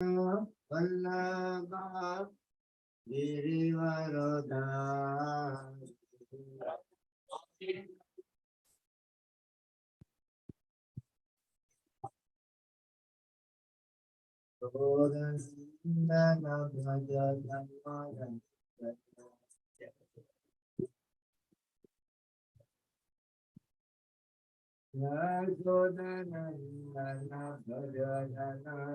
Vallabha Girivarodha Bodhana Bhaja Dhamma Yasodhana Nana Bhaja Dhamma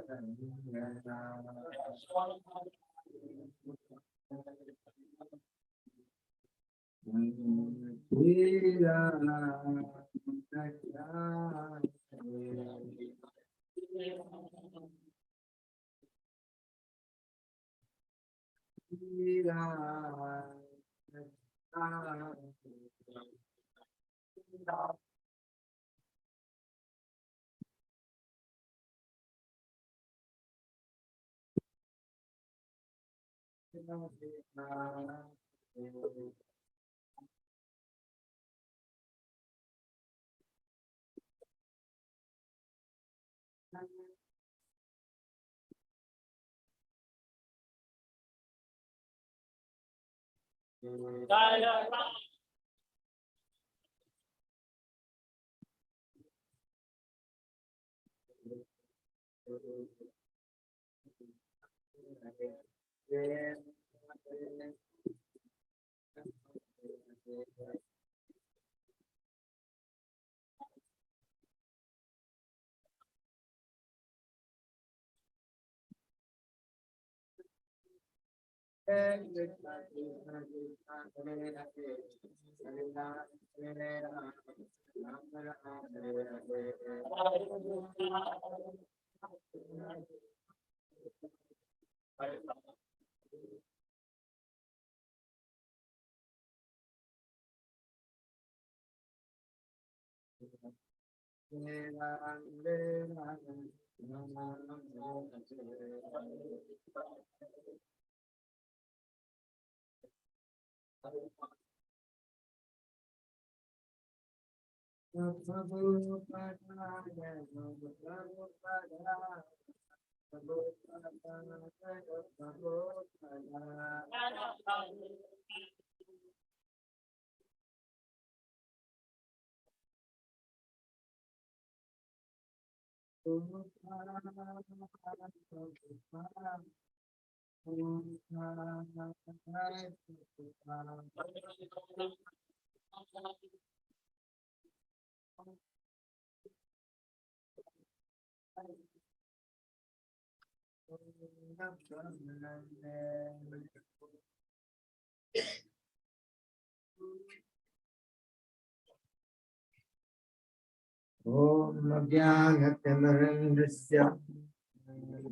Om Jnanatimandasya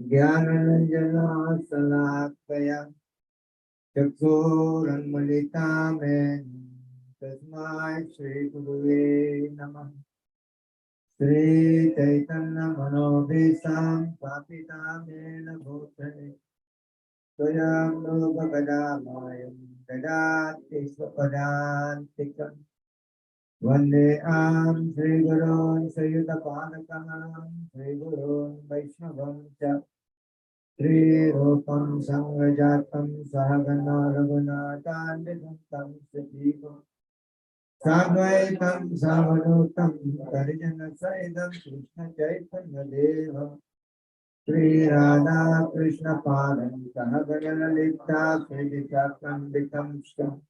Jnananjana Salakaya Chaksuranmalitamē Tasmai Shri Gurave Namah Shri Chaitanya Manobhisam Papitamena Bhutane Swayam Nubhagadamayam Dadati Swapadantikam Vandeam Sri Gurun Sayudapadakam Sri Gurun Vaishnavam Cha Sri Rupam Sangajatam Sahagana Raghunathanditam Sajivam Sadvaitam Savadutam Karijana Saidam Krishna Chaitanya Devam Sri Radha Krishna Padam Sahagana Lalita Sri Vitakandikam Sham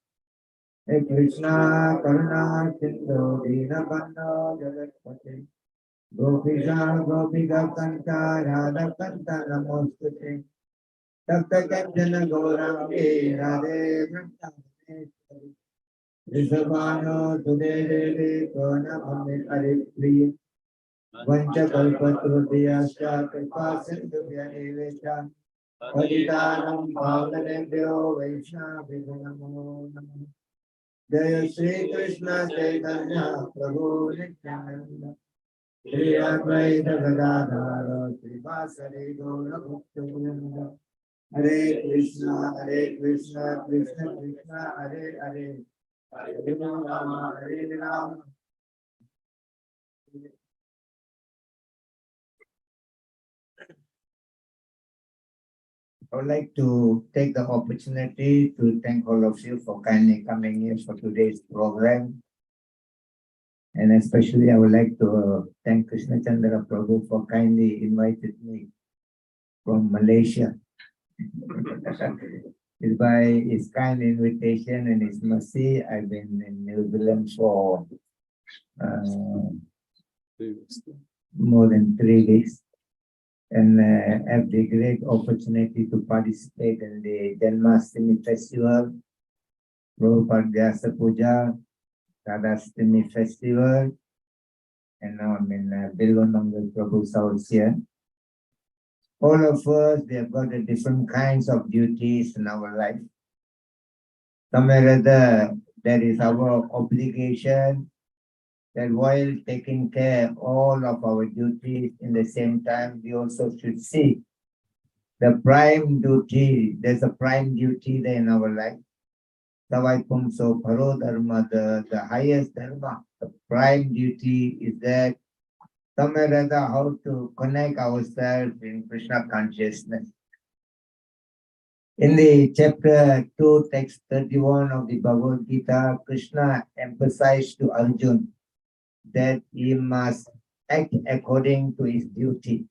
Hey Krishna Karuna Sindhu Dinabandha Jagatpate Gopisha Gopika Kanta Radha Kanta Namostute Takta Kanjana Gaurangi Radhe Vrindavaneshwari Rishabhano Sudeveli Kona Amir Aripriya Vancha Kalpatrudiyasya Kripa Sindhu Vyanivesha Paditanam Bhavanebhyo Vaishnavibhyo Namo Namo Jaya Shri Krishna Chaitanya Prabhu Nityananda Shri Advaita Gadadhara Srivasari Gaura Bhakta Hare Krishna Krishna Krishna Hare Hare Hare Rama Hare Rama I would like to take the opportunity to thank all of you for kindly coming here for today's program. And especially I would like to thank Krishna Chandra Prabhu for kindly invited me from Malaysia. It's by his kind invitation and his mercy, I've been in New Zealand for more than 3 weeks. And have the great opportunity to participate in the Janmashtami festival, Prabhupada Vyasa Puja, Radhastami festival, and now I'm in Bilwanangal Prabhu's house here. All of us, we have got the different kinds of duties in our life. Somewhere or other, there is our obligation that while taking care of all of our duties in the same time, we also should see the prime duty. There's a prime duty there in our life. Savai Pumso Paro Dharma, the highest dharma, the prime duty is that somewhere or other how to connect ourselves in Krishna consciousness. In the chapter 2, text 31 of the Bhagavad Gita, Krishna emphasized to Arjuna that he must act according to his duty.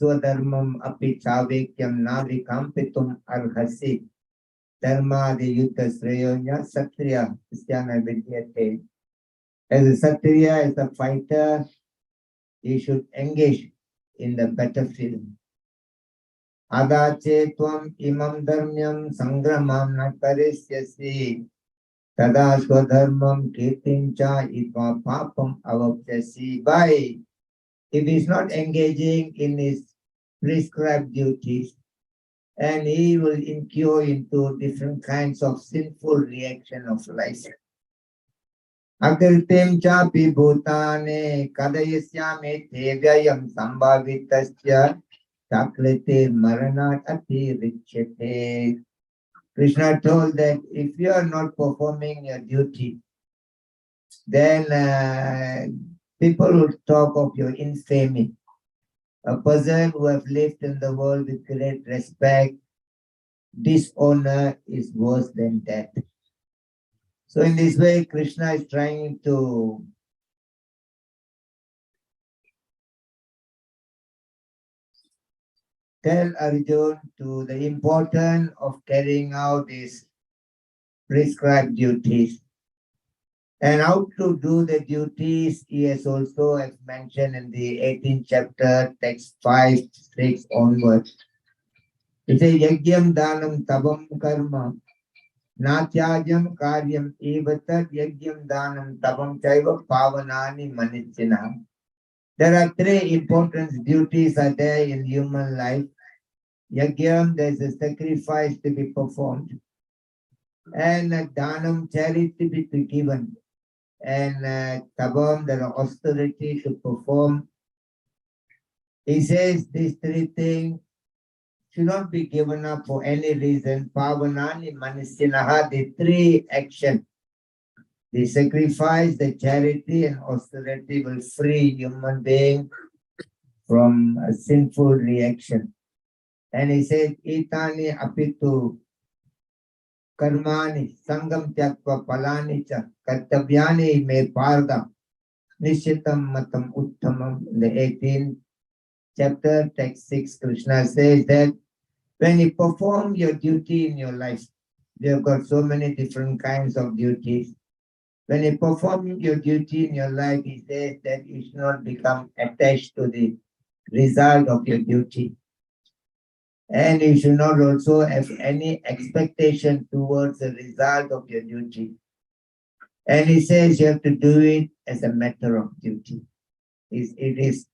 Swadharmam api chavekyam navikampitum arhasi dharma de yuddha sreyonya satriya kristyana vidyate. As a satriya, as a fighter, he should engage in the battlefield. Adache tvam imam dharmyam sangramam na karisyasi tada swadharmam kirtincha itva papam avapyasi. By if he is not engaging in his prescribed duties, and he will incur into different kinds of sinful reaction of life. Akritim chapi bhutane kadayasyame tevyayam sambhavitasya takrite maranat ati richyate. Krishna told that if you are not performing your duty, then people will talk of your infamy. A person who has lived in the world with great respect, dishonor is worse than death. So in this way, Krishna is trying to tell Arjuna to the importance of carrying out these prescribed duties. And how to do the duties, he has also as mentioned in the 18th chapter, text 5, 6 onwards. It says, Yagyam Danam Tabam Karma, Natyajam Karyam Evatat Yagyam Danam Tabam Chaiva Pavanani Manichina. There are 3 important duties are there in human life. Yagyam, there is a sacrifice to be performed. And Danam, charity to be given. And Tabam, there are austerity to perform. He says these 3 things should not be given up for any reason. Pavanani Manisinaha, the 3 actions, the sacrifice, the charity, and austerity will free human being from a sinful reaction. And he said, Itani apitu karmani sangam tyakva palani cha kartavyani me parda nishitam matam uttamam. In the 18th chapter, text 6, Krishna says that when you perform your duty in your life, you have got so many different kinds of duties. When you perform your duty in your life, he says that you should not become attached to the result of your duty. And you should not also have any expectation towards the result of your duty. And he says you have to do it as a matter of duty. It is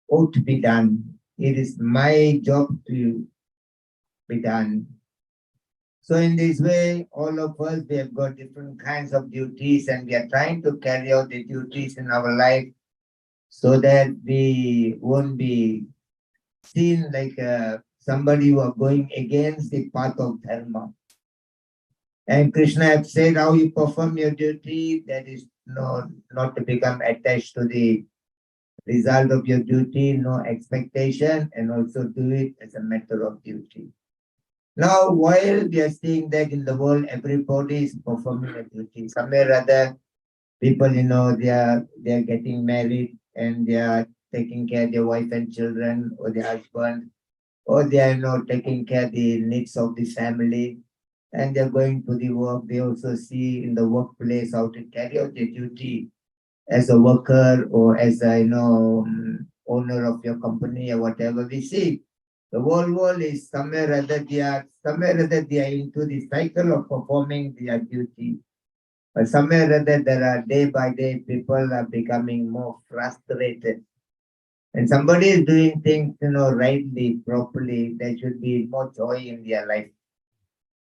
ought to be done. It is my job to be done. So in this way, all of us, we have got different kinds of duties and we are trying to carry out the duties in our life so that we won't be seen like somebody who are going against the path of dharma. And Krishna has said how you perform your duty, that is not to become attached to the result of your duty, no expectation, and also do it as a matter of duty. Now, while we are seeing that in the world, everybody is performing a duty. Somewhere or other, people, they are getting married and they are taking care of their wife and children or their husband, or they are, taking care of the needs of the family, and they're going to the work. They also see in the workplace how to carry out their duty as a worker or as a, owner of your company or whatever. We see the whole world is somewhere other they are into the cycle of performing their duty. But somewhere other there are day by day people are becoming more frustrated. And somebody is doing things, rightly, properly, there should be more joy in their life.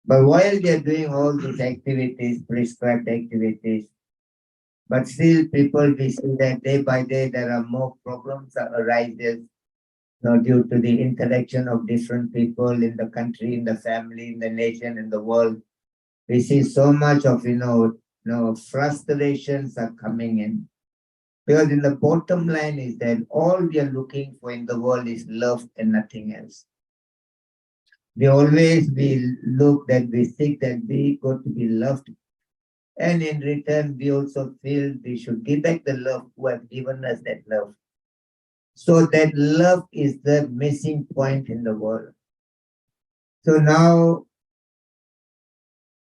But while they're doing all these activities, prescribed activities, but still people, we see that day by day there are more problems that arises, due to the interaction of different people in the country, in the family, in the nation, in the world. We see so much of, frustrations are coming in. Because in the bottom line is that all we are looking for in the world is love and nothing else. We seek that we got to be loved. And in return, we also feel we should give back the love who have given us that love. So that love is the missing point in the world. So now,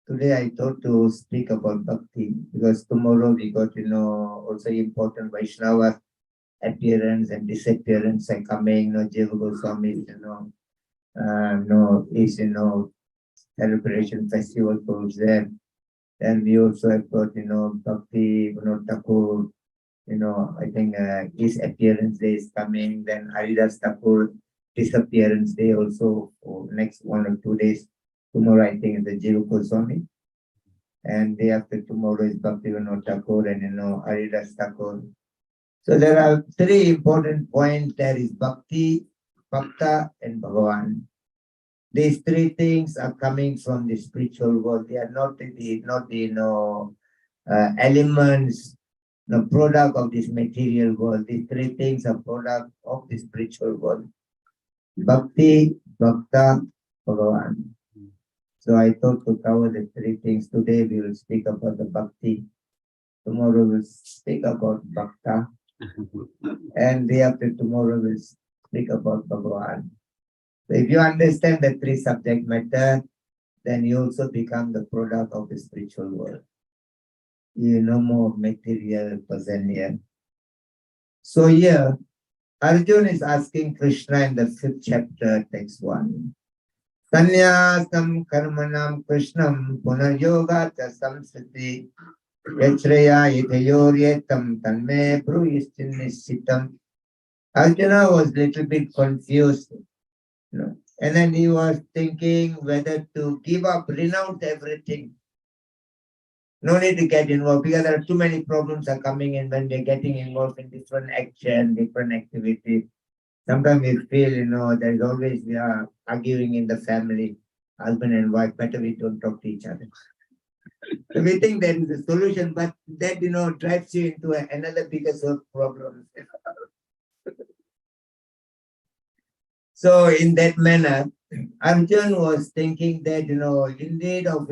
today I thought to speak about Bhakti, because tomorrow we got, also important Vaishnava appearance and disappearance are coming, Jiva Swami, is, celebration festival goes there. And we also have got, Bhakti, Thakur, I think his appearance day is coming. Then Haridas Thakur disappearance day also for next 1 or 2 days. Tomorrow, I think, is the Jiva Swami. And day after tomorrow is Bhakti Thakur and, Haridas Thakur. So there are 3 important points. There is Bhakti, Bhakta, and Bhagavan. These 3 things are coming from the spiritual world. They are not the elements, the product of this material world. These 3 things are product of the spiritual world. Bhakti, Bhakta, Bhagavan. So I thought to cover the 3 things. Today we will speak about the Bhakti. Tomorrow we'll speak about Bhakta. And day after tomorrow we'll speak about Bhagavan. So if you understand the 3 subject matter, then you also become the product of the spiritual world. You no more material person here. So here, Arjuna is asking Krishna in the 5th chapter, text 1. Sanyasam karmanam krishnam punaryoga cha samsati yachreya itayoryetam tanme bruyishchinnishitam. Arjuna was a little bit confused. And then he was thinking whether to give up, renounce everything. No need to get involved, because there are too many problems are coming in when we're getting involved in different action, different activities. Sometimes we feel, there's always we are arguing in the family, husband and wife, better we don't talk to each other. So we think that is the solution, but that, drives you into another bigger problem. So in that manner, Arjun was thinking that, instead of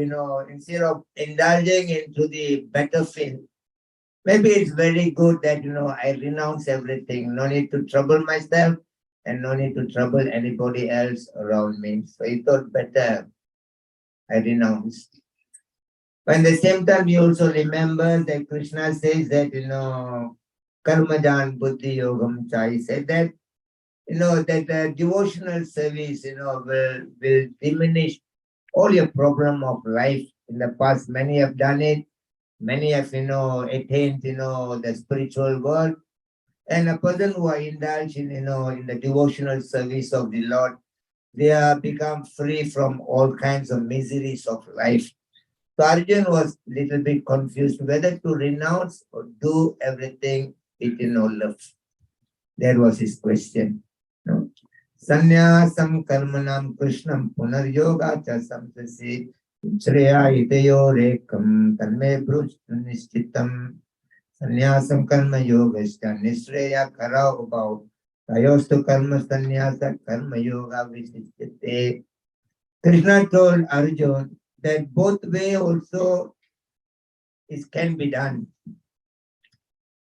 indulging into the battlefield, maybe it's very good that, I renounce everything. No need to trouble myself and no need to trouble anybody else around me. So he thought better I renounce. But at the same time, he also remembers that Krishna says that, Karmajan Buddhi Yogam Cha. He said that, that devotional service, will diminish all your problem of life. In the past, many have done it. Many have, attained, the spiritual world. And a person who are indulged in, in the devotional service of the Lord, they are become free from all kinds of miseries of life. So Arjun was a little bit confused whether to renounce or do everything with, love. That was his question. Sanyasam karmanam krishnam punaryoga cha samsasi shreya itayo rekam tanme bruch nishchitam. Sannyasam karma yogashta nisreya kara ubhav. Tayostu karma sannyasa karma yoga visishyate. Krishna told Arjuna that both way also can be done.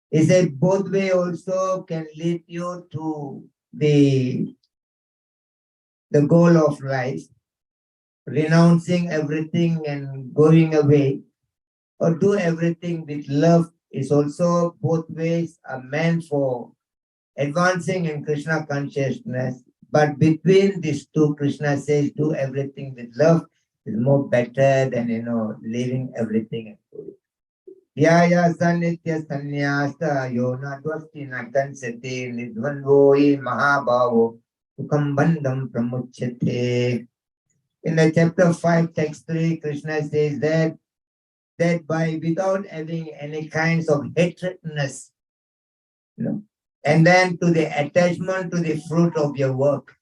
He said both way also can lead you to the goal of life, renouncing everything and going away, or do everything with love is also both ways are meant for advancing in Krishna consciousness. But between these two, Krishna says do everything with love is more better than leaving everything. Vyaya sanitya sannyasa yona dvasti nakansate nidvanvoi mahabhavo sukam bandham pramuchyate. In the chapter 5, text 3, Krishna says that by without having any kinds of hatredness, and then to the attachment to the fruit of your work.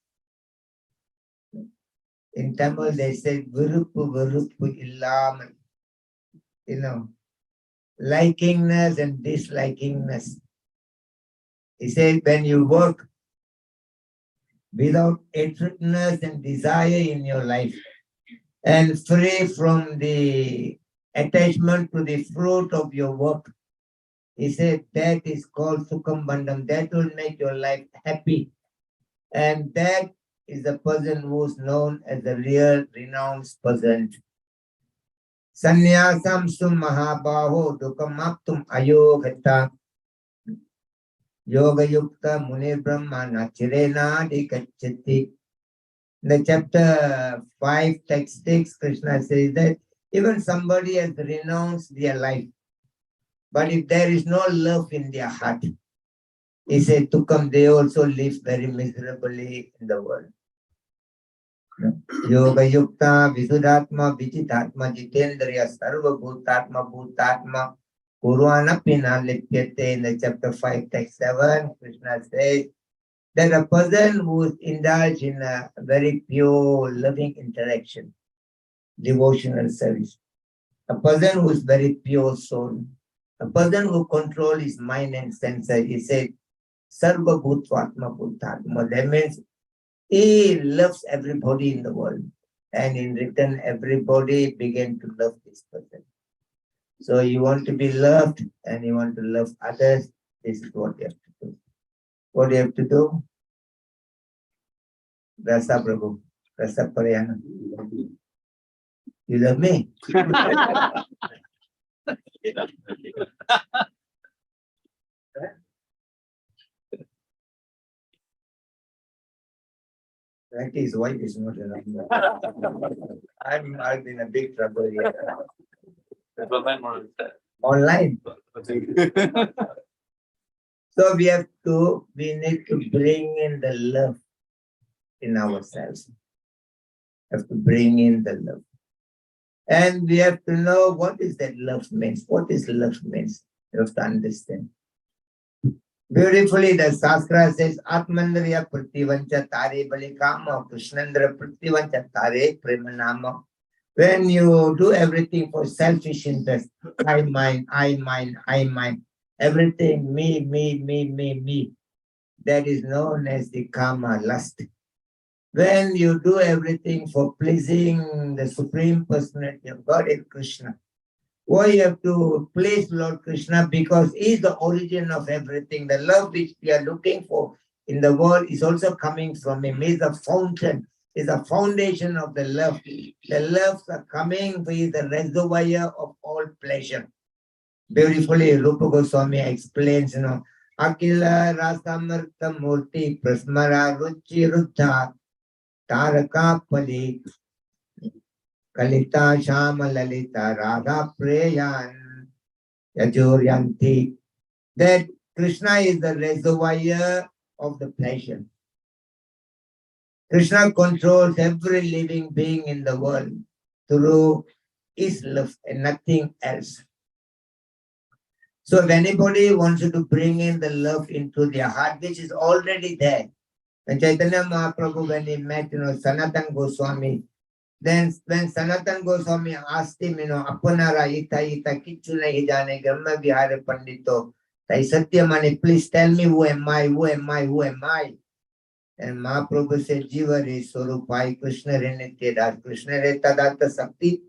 In Tamil, they say, Virupu illam, likingness and dislikingness. He said, when you work without hatredness and desire in your life, and free from the attachment to the fruit of your work, he said that is called Sukham Bandham. That will make your life happy. And that is the person who is known as the real renounced person. Sannyasam sum mahabaho dukamaptum ayogata yoga yukta muni brahmana chirena dikachati. In the chapter 5, text 6, Krishna says that even somebody has renounced their life, but if there is no love in their heart, he said, Tukam, they also live very miserably in the world. Yoga Yukta, Visuddhatma, Vichitatma, Jitendriya, Sarva Bhutatma, Bhutatma, Kurwana Pina Lipyate. In the chapter 5, text 7, Krishna says that a person who is indulged in a very pure, loving interaction, devotional service, a person who is very pure soul, a person who controls his mind and senses, he said, Sarva Bhutvatma Bhutatma. That means he loves everybody in the world. And in return, everybody began to love this person. So you want to be loved and you want to love others, this is what you have to do. What do you have to do? Rasa Prabhu, Rasa Parayana. You love me? That is why it's not enough. I'm in a big trouble here. Online. So we need to bring in the love in ourselves. Have to bring in the love. And we have to know what is that love means. What is love means? You have to understand. Beautifully, the Shastra says, Atmandriya Prativancha Tare Balikama, Krishnandra Prativancha Tare Premanama. When you do everything for selfish interest, I mine, everything, me, that is known as the karma, lust. When you do everything for pleasing the Supreme Personality of Godhead, Krishna, why you have to please Lord Krishna? Because he is the origin of everything. The love which we are looking for in the world is also coming from him. He is the fountain, is the foundation of the love. The loves are coming, he is the reservoir of all pleasure. Beautifully, Rupa Goswami explains, Akila Rasamartha Murti Prasmara Ruchi Rucha Taraka Pali Kalita Shama Lalita Radha Preyan Yajuryanti. That Krishna is the reservoir of the pleasure. Krishna controls every living being in the world through his love and nothing else. So if anybody wants to bring in the love into their heart, which is already there, when Chaitanya Mahaprabhu, when he met Sanatana Goswami, Then when Sanatan Goswami asked him, Apunara ita kichuna hijane Brahma Vihara Pandito, Tai Satyamani, please tell me who am I, who am I, who am I? And Mahaprabhu said, Jiva re Swarupai Krishna re Nityadas, Krishna re Tadatta Sakti,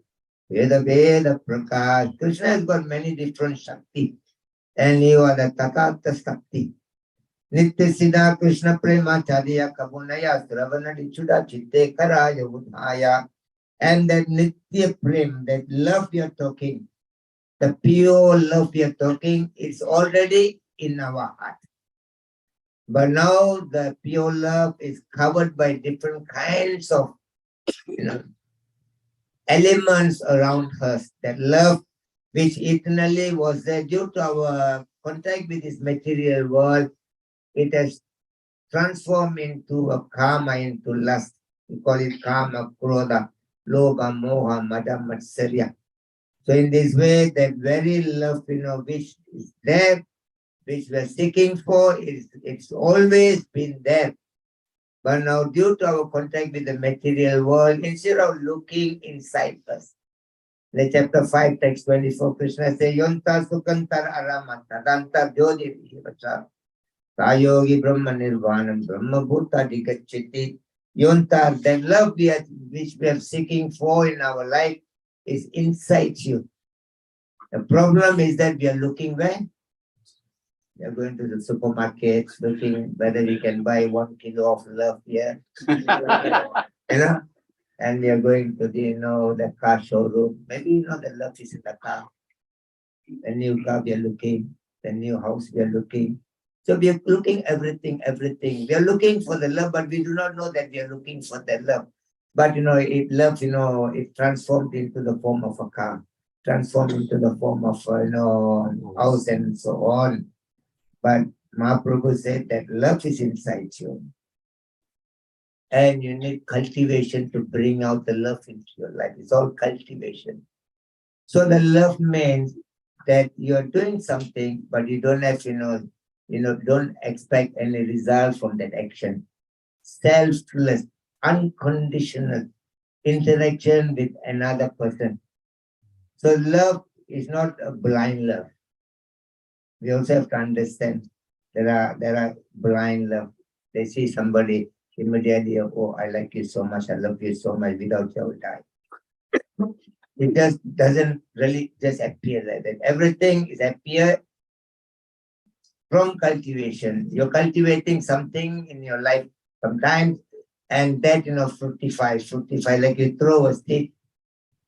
Veda Veda Prakash. Krishna has got many different Shakti, and you are the Tadatta Sakti. Nitya Siddha Krishna Prema Chadiya Kabunaya Sravana Dichuda Chitte Karaya Udhaya. And that Nitya Prem, that love you're talking, the pure love you're talking, is already in our heart. But now the pure love is covered by different kinds of elements around us. That love which eternally was there due to our contact with this material world, it has transformed into a karma, into lust. We call it karma, krodha, lobha, moha, mada, matsarya. So in this way, that very love, which is there, which we are seeking for, it's always been there. But now, due to our contact with the material world, instead of looking inside us, in chapter 5, text 24, Krishna says, Yonta sukantar aramata, dantar jodi vachar, sayogi brahma nirvanam, brahma bhuta digachiti. Yontar, that love which we are seeking for in our life is inside you. The problem is that we are looking where? We are going to the supermarket, looking whether we can buy 1 kilo of love here. And we are going to the car showroom. Maybe the love is in the car. The new car we are looking, the new house we are looking. So we are looking everything. We are looking for the love, but we do not know that we are looking for the love. But it transformed into the form of a car, transformed into the form of house and so on. But Mahaprabhu said that love is inside you. And you need cultivation to bring out the love into your life. It's all cultivation. So the love means that you're doing something, but you don't have, don't expect any result from that action. Selfless, unconditional interaction with another person. So love is not a blind love. We also have to understand there are blind love. They see somebody immediately, oh, I like you so much, I love you so much, without you I will die. It just doesn't really just appear like that. Everything is appear from cultivation. You're cultivating something in your life sometimes, and that fructifies, like you throw a seed.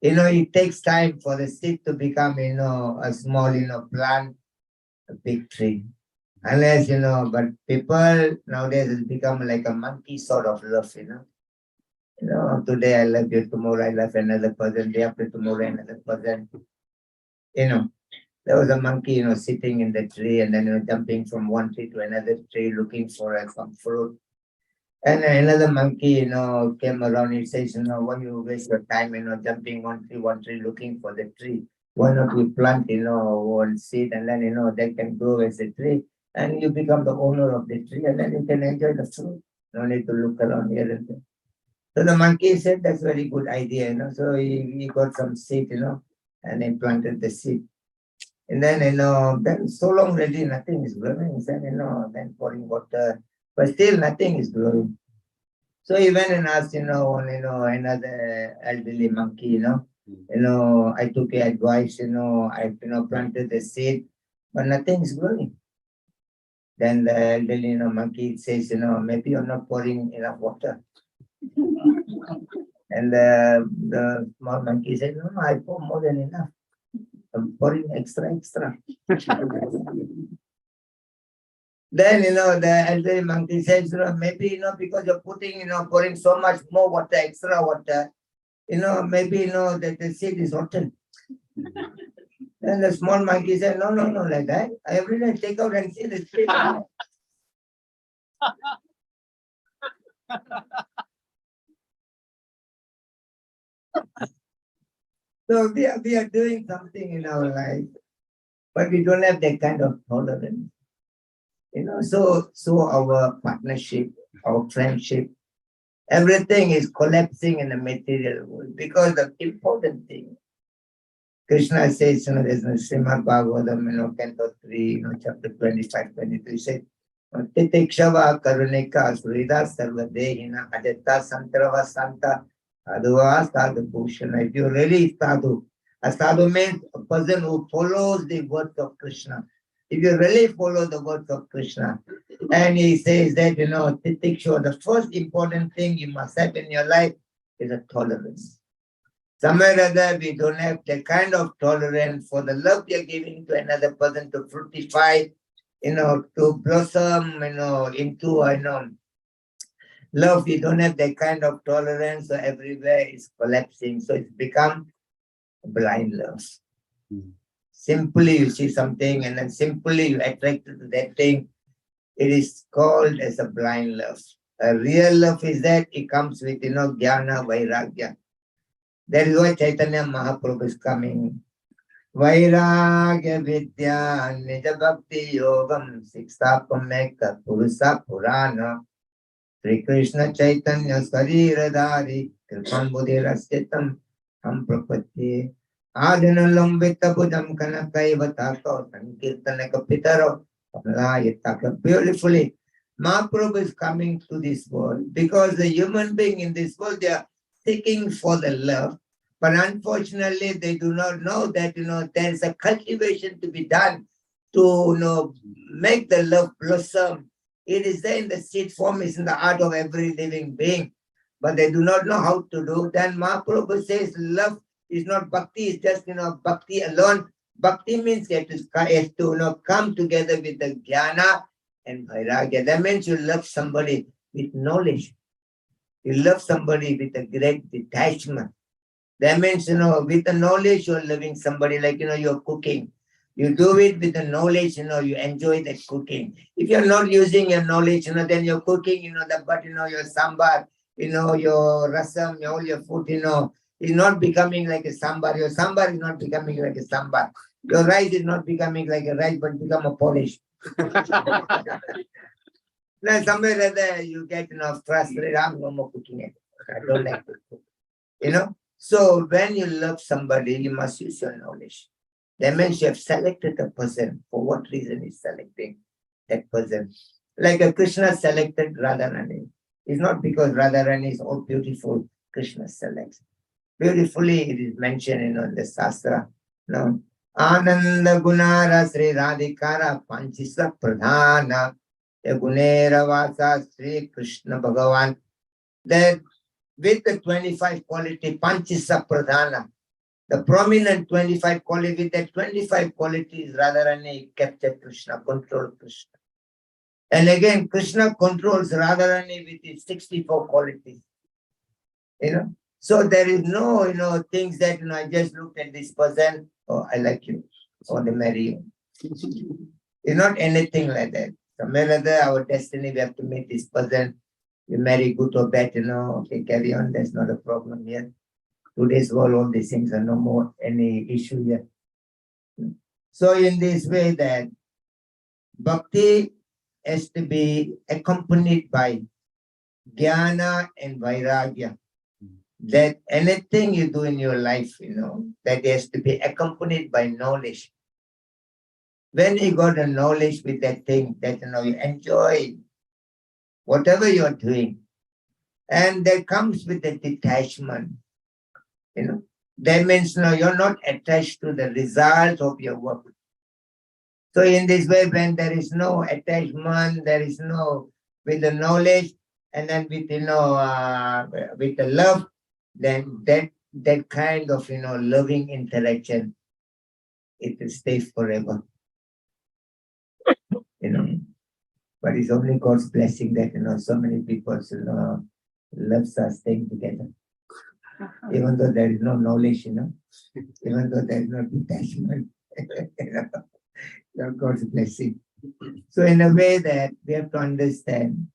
It takes time for the seed to become a small plant, a big tree. Unless, but people nowadays has become like a monkey sort of love, today I love you, tomorrow I love another person, day after tomorrow another person. There was a monkey, sitting in the tree and then, jumping from one tree to another tree looking for some fruit. And another monkey, came around. He says, why you waste your time, jumping one tree looking for the tree? Why not we plant, one seed and then, they can grow as a tree and you become the owner of the tree and then you can enjoy the fruit. No need to look around here and there. So the monkey said, that's a very good idea, So he got some seed, and he planted the seed. And then, then so long already nothing is growing. Then pouring water, but still nothing is growing. So he went and asked, another elderly monkey, I took your advice, I, planted the seed, but nothing is growing. Then the elderly, monkey says, maybe you're not pouring enough water. And the small monkey said, no, I pour more than enough. I'm pouring extra. Then, the elderly monkey says, maybe, because you're putting, pouring so much more water, extra water, maybe, that the seed is rotten. Then the small monkey said, no, like that. I every day take out and see the seed. So we are doing something in our life, but we don't have that kind of tolerance. So our partnership, our friendship, Everything is collapsing in the material world because the important thing. Krishna says, there's no Srimad Bhagavatam, Canto 3, chapter 25, 22, he said, Titikshava Karunika Surida Sarvadehina Adetta Santrava Santa Adhuva Sadhu Bhushana. If you really sadhu, a sadhu means a person who follows the words of Krishna. If you really follow the words of Krishna, and he says that, Titikshava, the first important thing you must have in your life is a tolerance. Somewhere or other, we don't have the kind of tolerance for the love we are giving to another person to fructify, to blossom, into, love. We don't have that kind of tolerance, so everywhere is collapsing. So it's become blind love. Simply you see something and then simply you attracted to that thing. It is called as a blind love. A real love is that it comes with, jnana, vairagya. That is why Chaitanya Mahaprabhu is coming. Vairagya Vidya Nija Bhakti Yogam Sikshapam Mekha Purusa Purana Sri Krishna Chaitanya Sariradhari Kripam Buddhirasyatam Ham Prapati Adina Lambita Buddham Kanakai Vatako Sankirtana Kapitaro Yataka. Beautifully, Mahaprabhu is coming to this world because the human being in this world, they are seeking for the love, but unfortunately they do not know that there is a cultivation to be done to make the love blossom. It is there in the seed form, is in the heart of every living being, but they do not know how to do. Then Mahaprabhu says love is not bhakti, it's just bhakti alone. Bhakti means you have to come together with the jnana and vairagya. That means you love somebody with knowledge. You love somebody with a great detachment. That means, with the knowledge, you're loving somebody, like, you're cooking. You do it with the knowledge, you enjoy that cooking. If you're not using your knowledge, then you're cooking, but, your sambar, your rasam, all your food, is not becoming like a sambar. Your sambar is not becoming like a sambar. Your rice is not becoming like a rice, but become a polish. Now, somewhere or other, you get, frustrated. I'm no more cooking it. I don't like to cook. So when you love somebody, you must use your knowledge. That means you have selected a person. For what reason is selecting that person? Like a Krishna selected Radharani. It's not because Radharani is all beautiful. Krishna selects. Beautifully, it is mentioned in the Shastra. Ananda Gunara Sri Radhikara Panchisa Pradhana Gunera Vasa Sri Krishna Bhagavan. That with the 25 quality Panchisa Pradhana, the prominent 25 quality, with that 25 qualities, Radharani captured Krishna, controlled Krishna. And again, Krishna controls Radharani with his 64 qualities. So there is no, things that, I just looked at this person, oh, I like you, or they marry you. It's not anything like that. Somewhere or other, our destiny, we have to meet this person. You marry good or bad, okay, carry on. There's not a problem here. Today's world, all these things are no more any issue here. So in this way that bhakti has to be accompanied by jnana and vairagya. That anything you do in your life, that has to be accompanied by knowledge. When you got the knowledge with that thing, that you enjoy whatever you're doing, and that comes with a detachment. That means you're not attached to the result of your work. So in this way, when there is no attachment, there is no with the knowledge, and then with with the love, then that kind of loving interaction, it will stay forever. But it's only God's blessing that so many people loves us staying together. Even though there is no knowledge, even though there is no detachment, God's blessing. So in a way that we have to understand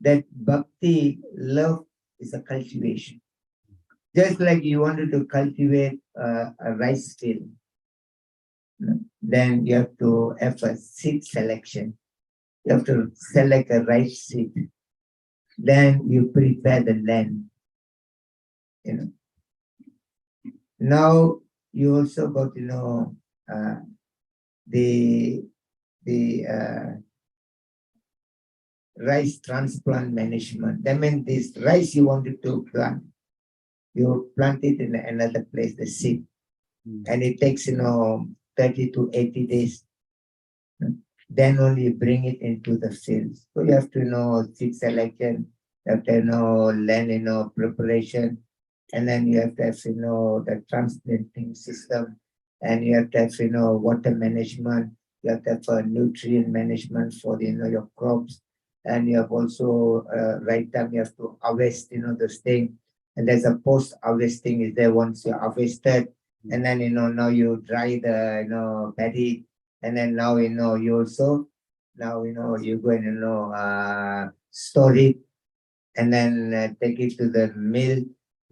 that bhakti, love, is a cultivation. Just like you wanted to cultivate a rice field, then you have to have a seed selection. You have to select a rice seed. Then you prepare the land. You know. Now you also got to know the rice transplant management. That means this rice you wanted to plant, you plant it in another place, the seed, and it takes 30 to 80 days. Then only you bring it into the fields. So you have to know seed selection, you have to know land, preparation, and then you have to have the transplanting system, and you have to have water management, you have to have nutrient management for your crops, and you have also right time you have to harvest this thing, and there's a post harvesting is there once you harvested, and then now you dry the paddy, and then now you also now you go and store it, and then take it to the mill,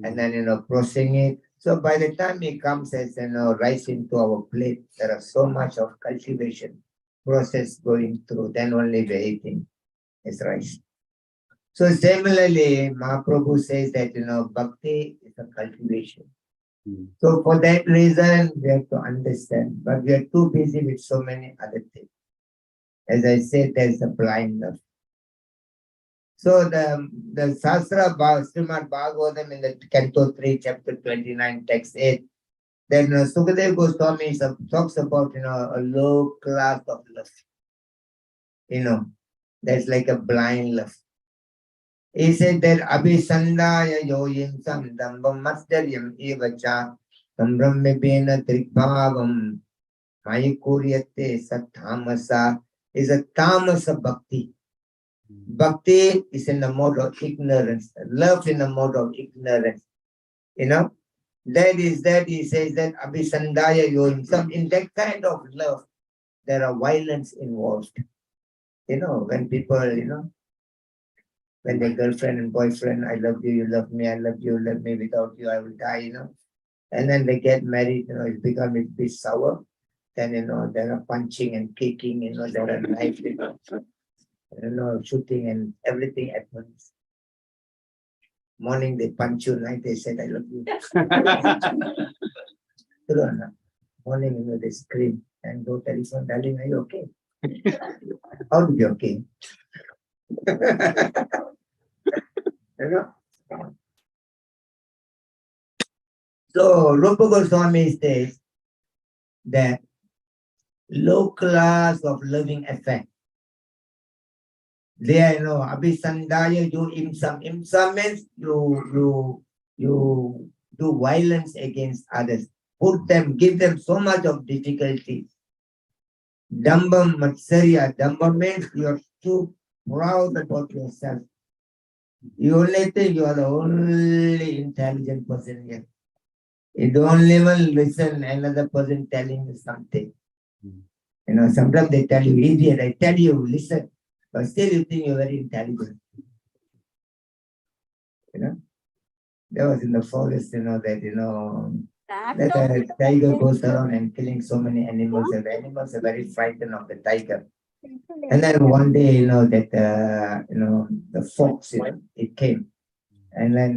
and then processing it. So by the time it comes as rice into our plate, there are so much of cultivation process going through. Then only we're eating is rice. So similarly, Mahaprabhu says that bhakti is a cultivation. So for that reason, we have to understand, but we are too busy with so many other things. As I said, there's a blindness. So the Sastra Srimad Bhagavatam in the Canto 3, chapter 29, text 8, then Sukadev Goswami talks about a low class of love. That's like a blind love. He said that Abhisandaya Yoyim Sam Dambam Mastaryam Evacha Sambrahmebena Trikbhavam Mayikuryate Satamasa is a tamasa bhakti. Bhakti is in the mode of ignorance. Love in the mode of ignorance. That he says that Abhisandaya Yoyim Sam. In that kind of love, there are violence involved. When people, when their girlfriend and boyfriend, I love you, you love me, I love you love me, without you, I will die, And then they get married, it becomes a bit sour. Then, there are punching and kicking, there are knife, shooting and everything at once. Morning they punch you, night they said, I love you. Morning, they scream and go telephone, darling, are you okay? How to be okay? So Rupa Goswami says that low class of loving affect. They are Abhisandaya, you imsam. Imsam means you do violence against others. Give them so much of difficulty. Dambam Matsarya. Dambam means you are too proud about yourself. You only think you are the only intelligent person here. You don't even listen another person telling you something. Sometimes they tell you, idiot, I tell you, listen. But still you think you're very intelligent. There was in the forest, that a tiger goes around and killing so many animals. And the animals are very frightened of the tiger. And then one day, that the fox, it came. And then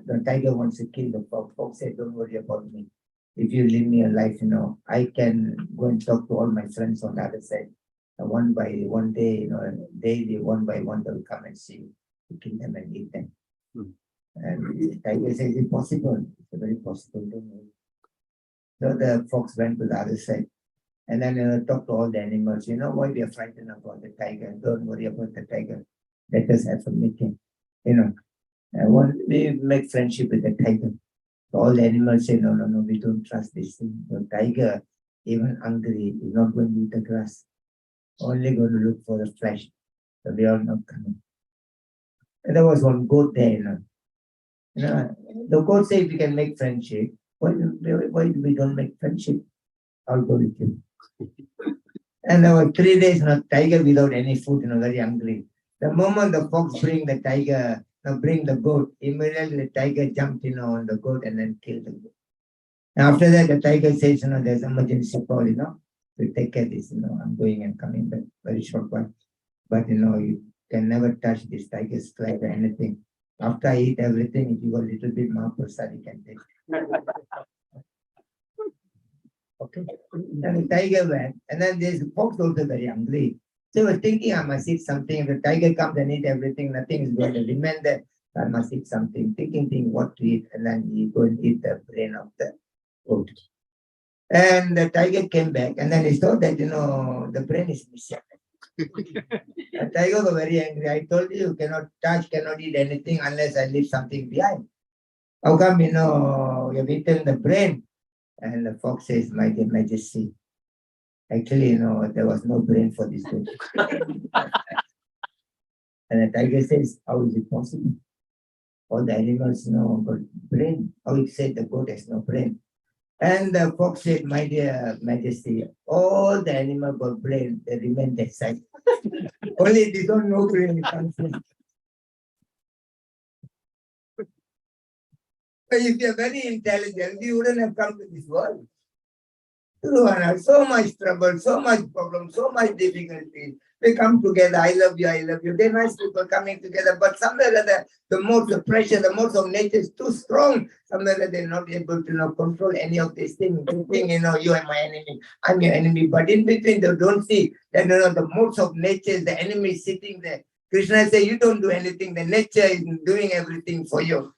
the tiger wants to kill the fox. Fox said, don't worry about me. If you leave me alive, I can go and talk to all my friends on the other side. One by one day, daily, one by one, they'll come and see you, to kill them and eat them. And the tiger says, it's possible. It's a very possible thing. So the fox went to the other side. And then talked to all the animals. Why we are frightened about the tiger? Don't worry about the tiger. Let us have a meeting. We make friendship with the tiger. So all the animals say, no, we don't trust this thing. The tiger, even hungry, is not going to eat the grass. Only going to look for the flesh. So they are not coming. And there was one goat there, The goat said, if we can make friendship, why we don't make friendship? I'll go with you. And there were 3 days, tiger without any food, very hungry. The moment the fox bring the goat, immediately the tiger jumped, on the goat and then killed the goat. And after that, the tiger says, there's emergency call, we take care of this, I'm going and coming back very short while. But, can never touch this tiger's flesh or anything. After I eat everything, if you got a little bit more prasad, you can take. Okay. And the tiger went, and then this fox also very hungry. So he was thinking, I must eat something. If the tiger comes and eat everything, nothing is going to remain there. I must eat something. Thinking what to eat, and then he go and eat the brain of the goat. And the tiger came back, and then he saw that, the brain is missing. The tiger was very angry. I told you cannot touch, cannot eat anything unless I leave something behind. How come, you've eaten the brain? And the fox says, my dear Majesty, actually, there was no brain for this goat. And the tiger says, how is it possible? All the animals, got brain. How it said the goat has no brain? And the fox said, my dear Majesty, all the animals got brain, they remain that side. Only they don't know brain. So if you're very intelligent, you wouldn't have come to this world. You have so much trouble, so much problem, so much difficulty. They come together, I love you, I love you. They're nice people coming together, but somewhere or other, the modes of pressure, the modes of nature is too strong. Somewhere or other, they're not able to control any of these things. They think, you are my enemy, I'm your enemy. But in between, they don't see that, the modes of nature is the enemy sitting there. Krishna says, you don't do anything, the nature is doing everything for you.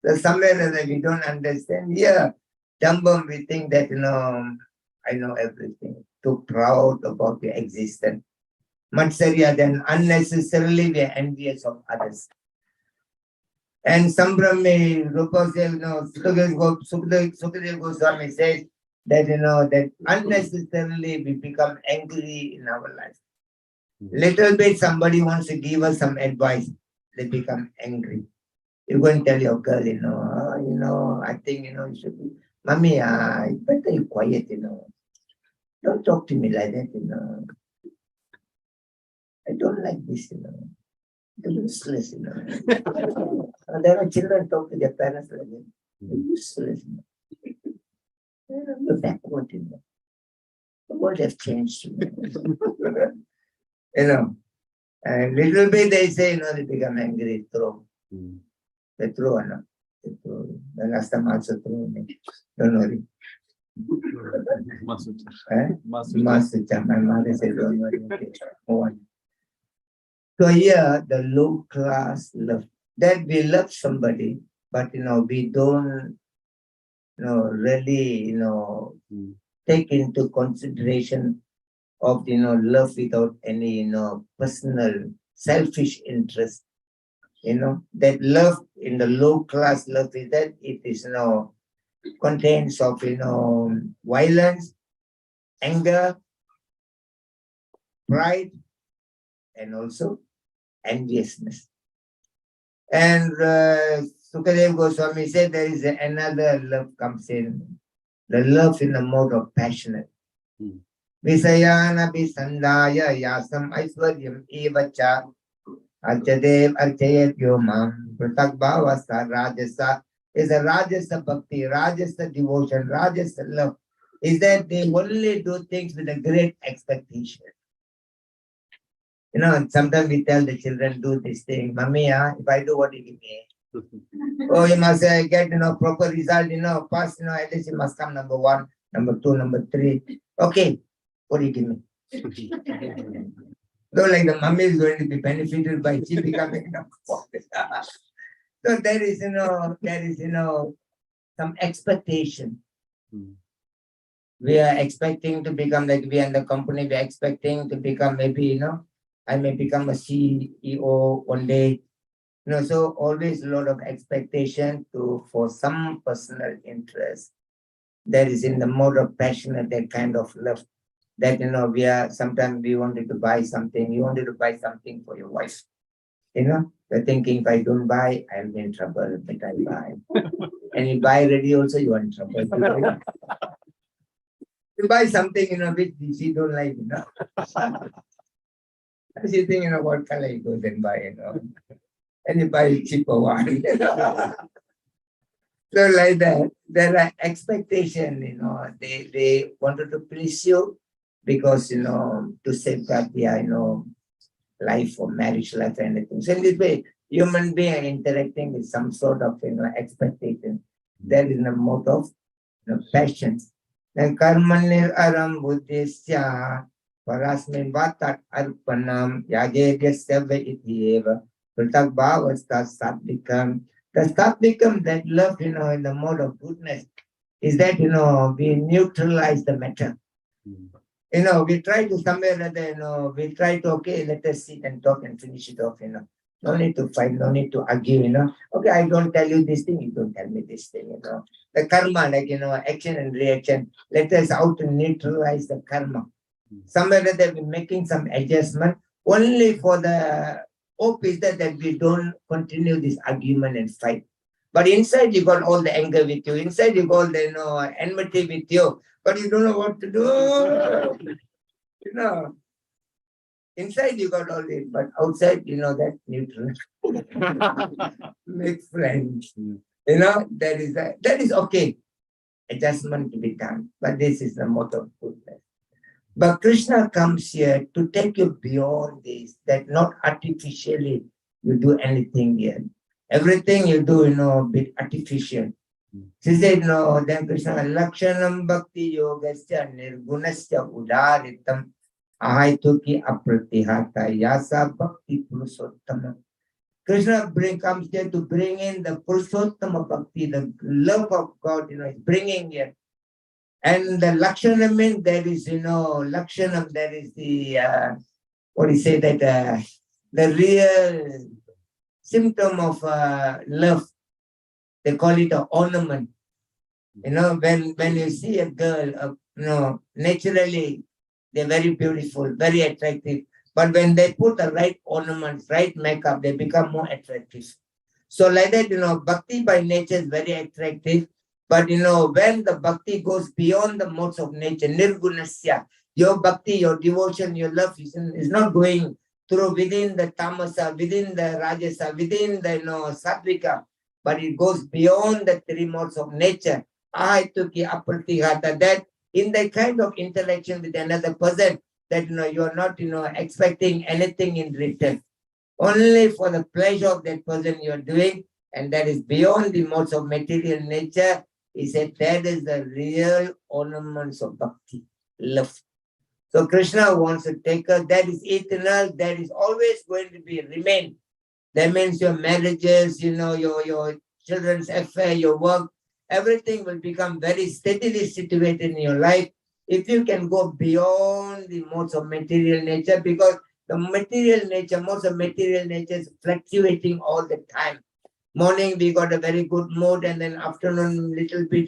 So somewhere or other, we don't understand. Yeah, Jambam, we think that, I know everything. Too proud about your existence. Matsarya, then unnecessarily we are envious of others. And Sambrahmi, Rupa says, Sukadev Goswami says that, that unnecessarily we become angry in our life. Little bit somebody wants to give us some advice, they become angry. You go and tell your girl, I think, you should be, Mommy, better you quiet, Don't talk to me like that, I don't like this, They're useless, There are children talk to their parents like that. They're useless, You're backward, The world has changed, And little bit they say, they become angry, throw. They throw, They throw. The last time also throw me. Don't worry. Masucha. My mother said, don't worry. Okay. Move on. So here, the low class love, that we love somebody, but we don't, really, take into consideration of, love without any, personal, selfish interest. That love in the low class love is that it is, contains of, violence, anger, pride, and also enviousness. And Sukadev Goswami said there is another love comes in, the love in the mode of passionate. Visayana bisandaya yasam aiswaryam evacha archadev archayat yomam pratak bhavasa rajasa is a rajasa bhakti, rajasa devotion, rajasa love. Is that they only do things with a great expectation. Sometimes we tell the children, do this thing. Mommy, if I do, what do you give me? Oh, you must get, proper result, pass, at least you must come number 1, number 2, number 3. Okay, what do you give me? So like the mummy is going to be benefited by she becoming number 4. So there is, some expectation. We are expecting to become like we are in the company, we are expecting to become maybe, I may become a CEO one day. So always a lot of expectation for some personal interest. That is in the mode of passion, that kind of love. That, we are, sometimes we wanted to buy something. You wanted to buy something for your wife. You're thinking, if I don't buy, I'll be in trouble, but I buy. And you buy ready also, you are in trouble. You buy something, which she don't like, She think, what color you go and buy, And you buy a cheaper one. So like that, there are expectations, they wanted to please you because, to safeguard their, life or marriage life or anything. So in this way, human being are interacting with some sort of expectation. There is a mode of passion. Then karmanir aram buddhisya parasmin vatat arpanam yajegya seve ityeva pratak bhavasta satvikam. The satvikam, that love, in the mode of goodness, is that, we neutralize the matter. We try to somewhere or other, we try to, okay, let us sit and talk and finish it off, No need to fight, no need to argue, Okay, I don't tell you this thing, you don't tell me this thing, The karma, like, action and reaction, let us how to neutralize the karma. Somewhere or other, we're making some adjustment only for the hope is that we don't continue this argument and fight. But inside you got all the anger with you. Inside you got the enmity with you. But you don't know what to do. Inside you got all it, but outside, that neutral. Make friends. That is okay. Adjustment to be done. But this is the motto of goodness. But Krishna comes here to take you beyond this, that not artificially you do anything here. Everything you do, bit artificial. She said, no, then Krishna, Lakshanam Bhakti Yogasya Nirgunasya Udaritam Ahaituki Apratihata Yasa Bhakti Purushottama. Krishna comes here to bring in the Purushottama Bhakti, the love of God, is bringing here. And the Lakshana means there is, Lakshanam, there is the, the real symptom of love. They call it an ornament. When you see a girl, naturally, they're very beautiful, very attractive. But when they put the right ornaments, right makeup, they become more attractive. So like that, Bhakti by nature is very attractive. But, when the Bhakti goes beyond the modes of nature, Nirgunasya, your Bhakti, your devotion, your love is not going through within the Tamasa, within the Rajasa, within the, Sattvika, but it goes beyond the three modes of nature. Ahaituki Apratihata, that in that kind of interaction with another person, that, you are not, expecting anything in return. Only for the pleasure of that person you are doing, and that is beyond the modes of material nature. He said that is the real ornaments of bhakti, love. So Krishna wants to take us, that is eternal, that is always going to be remain. That means your marriages, your children's affair, your work, everything will become very steadily situated in your life if you can go beyond the modes of material nature, because the material nature, most of material nature is fluctuating all the time. Morning we got a very good mood, and then afternoon little bit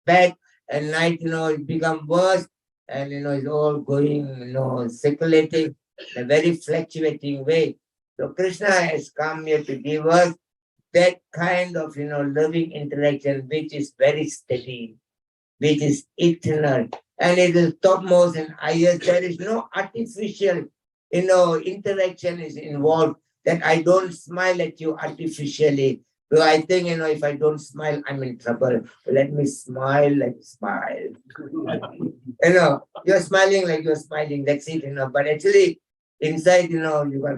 bad, and night it become worse, and it's all going circulating in a very fluctuating way. So Krishna has come here to give us that kind of loving interaction which is very steady, which is eternal, and it is topmost and highest. There is no artificial interaction is involved, that I don't smile at you artificially. So I think, if I don't smile, I'm in trouble. Let me smile, smile. You're smiling like you're smiling, that's it, but actually inside, you got.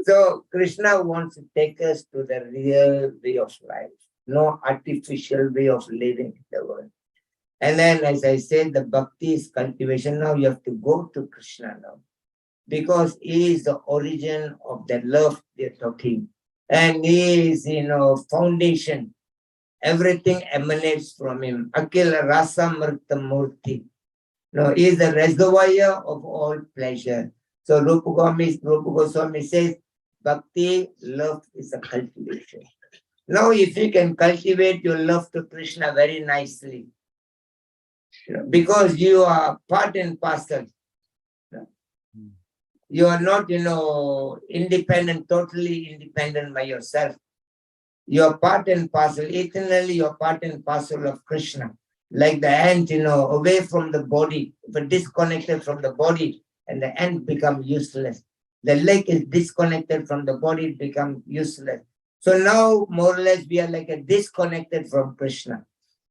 So Krishna wants to take us to the real way of life, no artificial way of living in the world. And then, as I said, the bhakti is cultivation. Now you have to go to Krishna now, because he is the origin of the love we are talking. And he is, foundation. Everything emanates from him. Akila Rasa Mrta Murti. He is the reservoir of all pleasure. So Rupa Goswami says, bhakti, love is a cultivation. Now, if you can cultivate your love to Krishna very nicely, because you are part and parcel. You are not, independent, totally independent by yourself. You are part and parcel. Eternally, you are part and parcel of Krishna. Like the ant, away from the body, but disconnected from the body, and the ant becomes useless. The leg is disconnected from the body, it becomes useless. So now, more or less, we are like a disconnected from Krishna,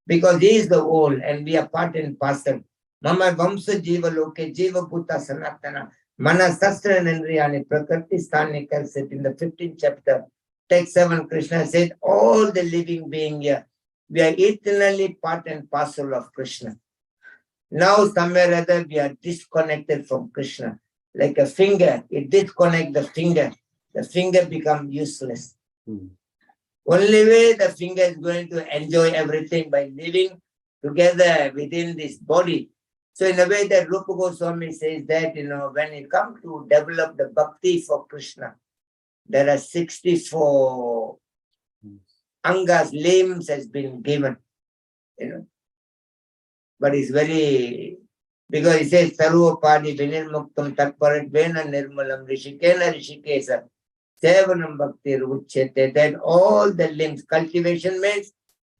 because he is the whole and we are part and parcel. Mama Vamsa Jiva Loke Jiva Bhuta Sanatana Mana Sastra Nendriyani Prakriti Sthanika said in the 15th chapter, text 7, Krishna said, all the living beings here, we are eternally part and parcel of Krishna. Now somewhere or other we are disconnected from Krishna. Like a finger, it disconnects the finger becomes useless. Only way the finger is going to enjoy everything by living together within this body. So in a way that Rupa Goswami says that, when it comes to develop the bhakti for Krishna, there are 64 angas, limbs has been given, But it's very, because it says, Sarvapadi Vinirmuktam Tatparat Vena Nirmalam Rishikena Rishikesa Sevanam Bhakti Ruchete, that all the limbs, cultivation means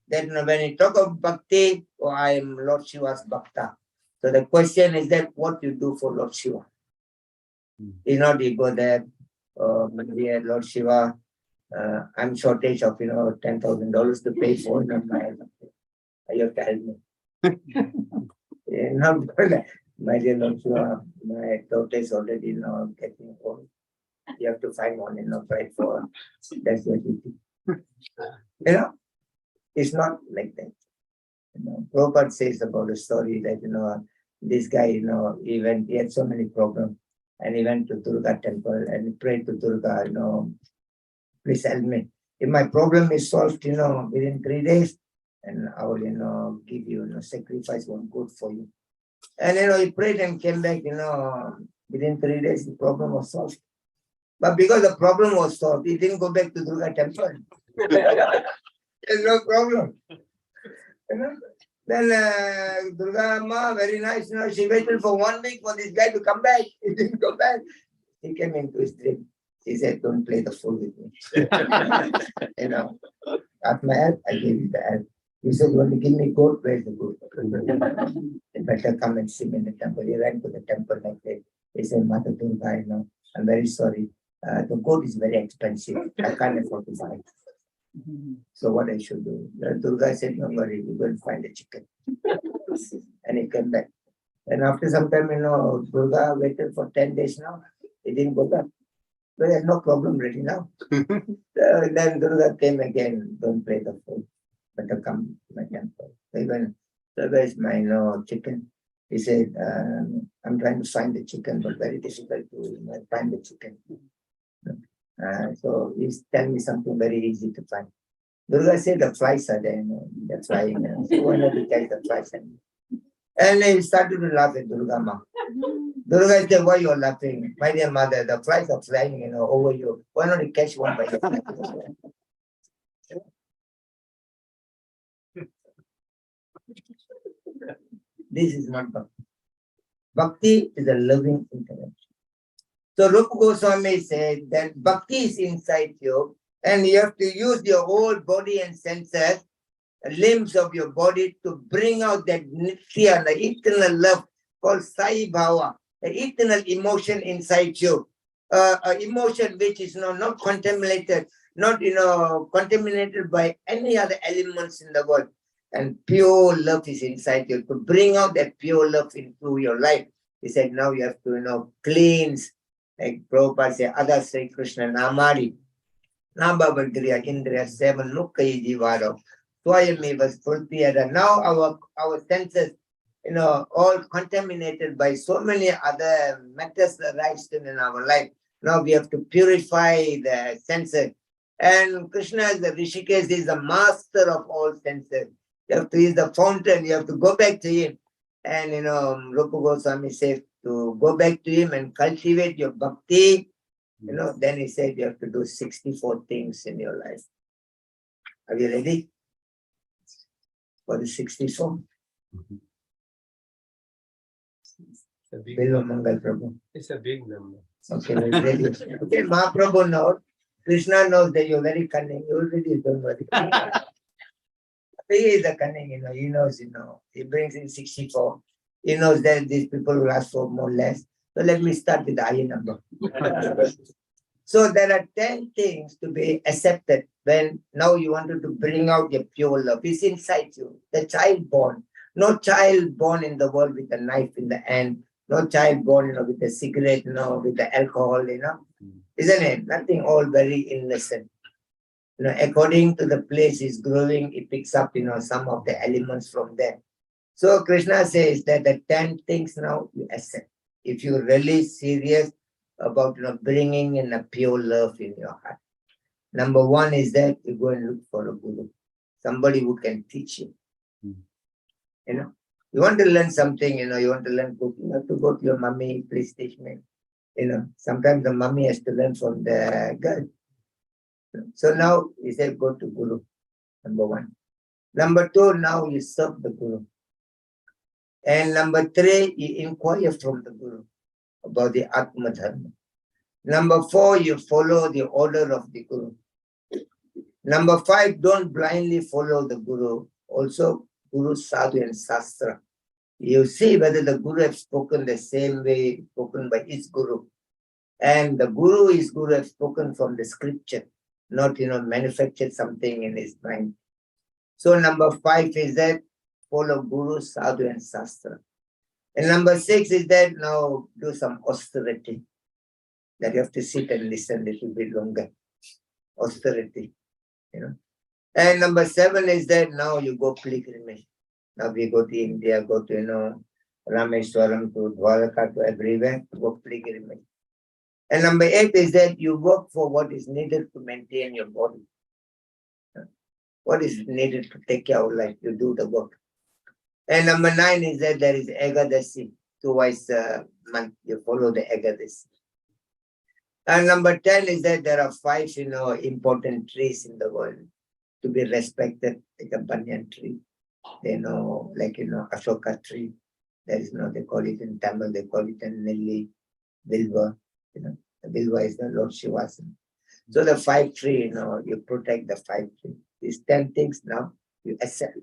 that when you talk of bhakti, I am Lord Shiva's bhakta. So the question is that what you do for Lord Shiva. It's not you go there, dear Lord Shiva, I'm shortage of $10,000 to pay for my you have to help me. Not my dear Lord Shiva, my daughter is already getting old. You have to find one, right for that's what you do. It's not like that. Prabhupada says about a story that this guy, he had so many problems, and he went to Durga temple and he prayed to Durga, please help me. If my problem is solved, within 3 days, and I will, give you, sacrifice one goat for you. And he prayed and came back, within 3 days the problem was solved. But because the problem was solved, he didn't go back to Durga temple. There's no problem. Then Durga Amma, very nice, she waited for 1 week for this guy to come back. He didn't go back. He came into his dream. He said, don't play the fool with me. At my help, I gave you the help. He said, you want to give me goat? Where's the goat? You better come and see me in the temple. He ran to the temple like that. He said, Mother Durga, I'm very sorry. The goat is very expensive. I can't afford to buy it. So what I should do? Durga said, don't worry, we will find a chicken. And he came back. And after some time, Durga waited for 10 days now. He didn't go back. So there's no problem ready now. Then Durga came again, don't play the fool. Better come to my temple. So he went, so where's my chicken? He said, I'm trying to find the chicken, but very difficult to find the chicken. So he's telling me something very easy to find. Durga said the flies are there, that's why so why not to catch the flies? And he started to laugh at Durga Ma. Durga said, why you're laughing? My dear mother, the flies are flying over you. Why not you catch one by yourself? This is not bhakti. Bhakti is a loving intervention. So Rupa Goswami said that bhakti is inside you, and you have to use your whole body and senses, limbs of your body to bring out that nitya, the eternal love called Sai Bhava, the eternal emotion inside you. Emotion which is not contaminated, not contaminated by any other elements in the world. And pure love is inside you. To bring out that pure love into your life, he said, now you have to cleanse. Like Prabhupada said, Ada Sri Krishna Namari, Nambavadriya Indriya Seven Nukkai Jivaro, Swayami was Purtiyada. Now our senses, all contaminated by so many other matters that arise in our life. Now we have to purify the senses. And Krishna is the Rishikesh, is the master of all senses. You have to use the fountain, you have to go back to him. And Rupa Goswami says to go back to him and cultivate your bhakti. Then he said you have to do 64 things in your life. Are you ready for the 64? It's a big number. Okay, ready. Okay, Mahaprabhu knows. Krishna knows that you're very cunning. You already don't worry. He is a cunning, he knows, he brings in 64. He knows that these people will ask for more or less. So let me start with the higher number. So there are 10 things to be accepted when now you wanted to bring out your pure love. It's inside you, the child born. No child born in the world with a knife in the hand. No child born, with a cigarette, with the alcohol, Isn't it? Nothing, all very innocent. According to the place is growing, it picks up, some of the elements from there. So Krishna says that the 10 things now you accept. If you're really serious about, bringing in a pure love in your heart. Number one is that you go and look for a guru. Somebody who can teach you. You want to learn something, you want to learn cooking, you have to go to your mummy, please teach me. Sometimes the mummy has to learn from the girl. So now he said, go to guru, number one. Number two, now you serve the guru. And number three, you inquire from the guru about the Atma Dharma. Number four, you follow the order of the guru. Number five, don't blindly follow the guru. Also, guru, sadhu, and sastra. You see whether the guru has spoken the same way spoken by his guru. And the guru, his guru, have spoken from the scripture, not, manufactured something in his mind. So number five is that follow guru, sadhu, and sastra. And number six is that now do some austerity. That you have to sit and listen a little bit longer. Austerity, And number seven is that now you go pilgrimage. Now we go to India, go to, Rameshwaram, to Dwaraka, to everywhere, go pilgrimage. And number eight is that you work for what is needed to maintain your body. What is needed to take care of life, you do the work. And number nine is that there is Ekadasi, twice a month, you follow the Ekadasi. And number 10 is that there are 5, important trees in the world to be respected, like a banyan tree. Ashoka tree. There is they call it in Tamil, they call it in Nilli, Bilva. The Bilva is the Lord Shiva's. So the 5 tree, you protect the 5 tree. These 10 things now you accept.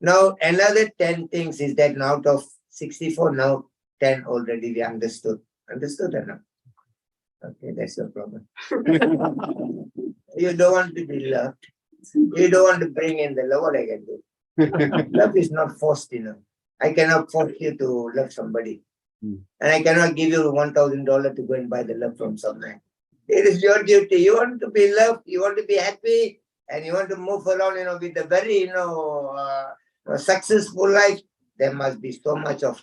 Now another 10 things is that out of 64, now 10 already we understood. Understood or not? Okay, that's your problem. You don't want to be loved. You don't want to bring in the love. What I can do? Love is not forced, I cannot force you to love somebody. And I cannot give you $1,000 to go and buy the love from someone. It is your duty. You want to be loved, you want to be happy, and you want to move around, with a very, successful life. There must be so much of,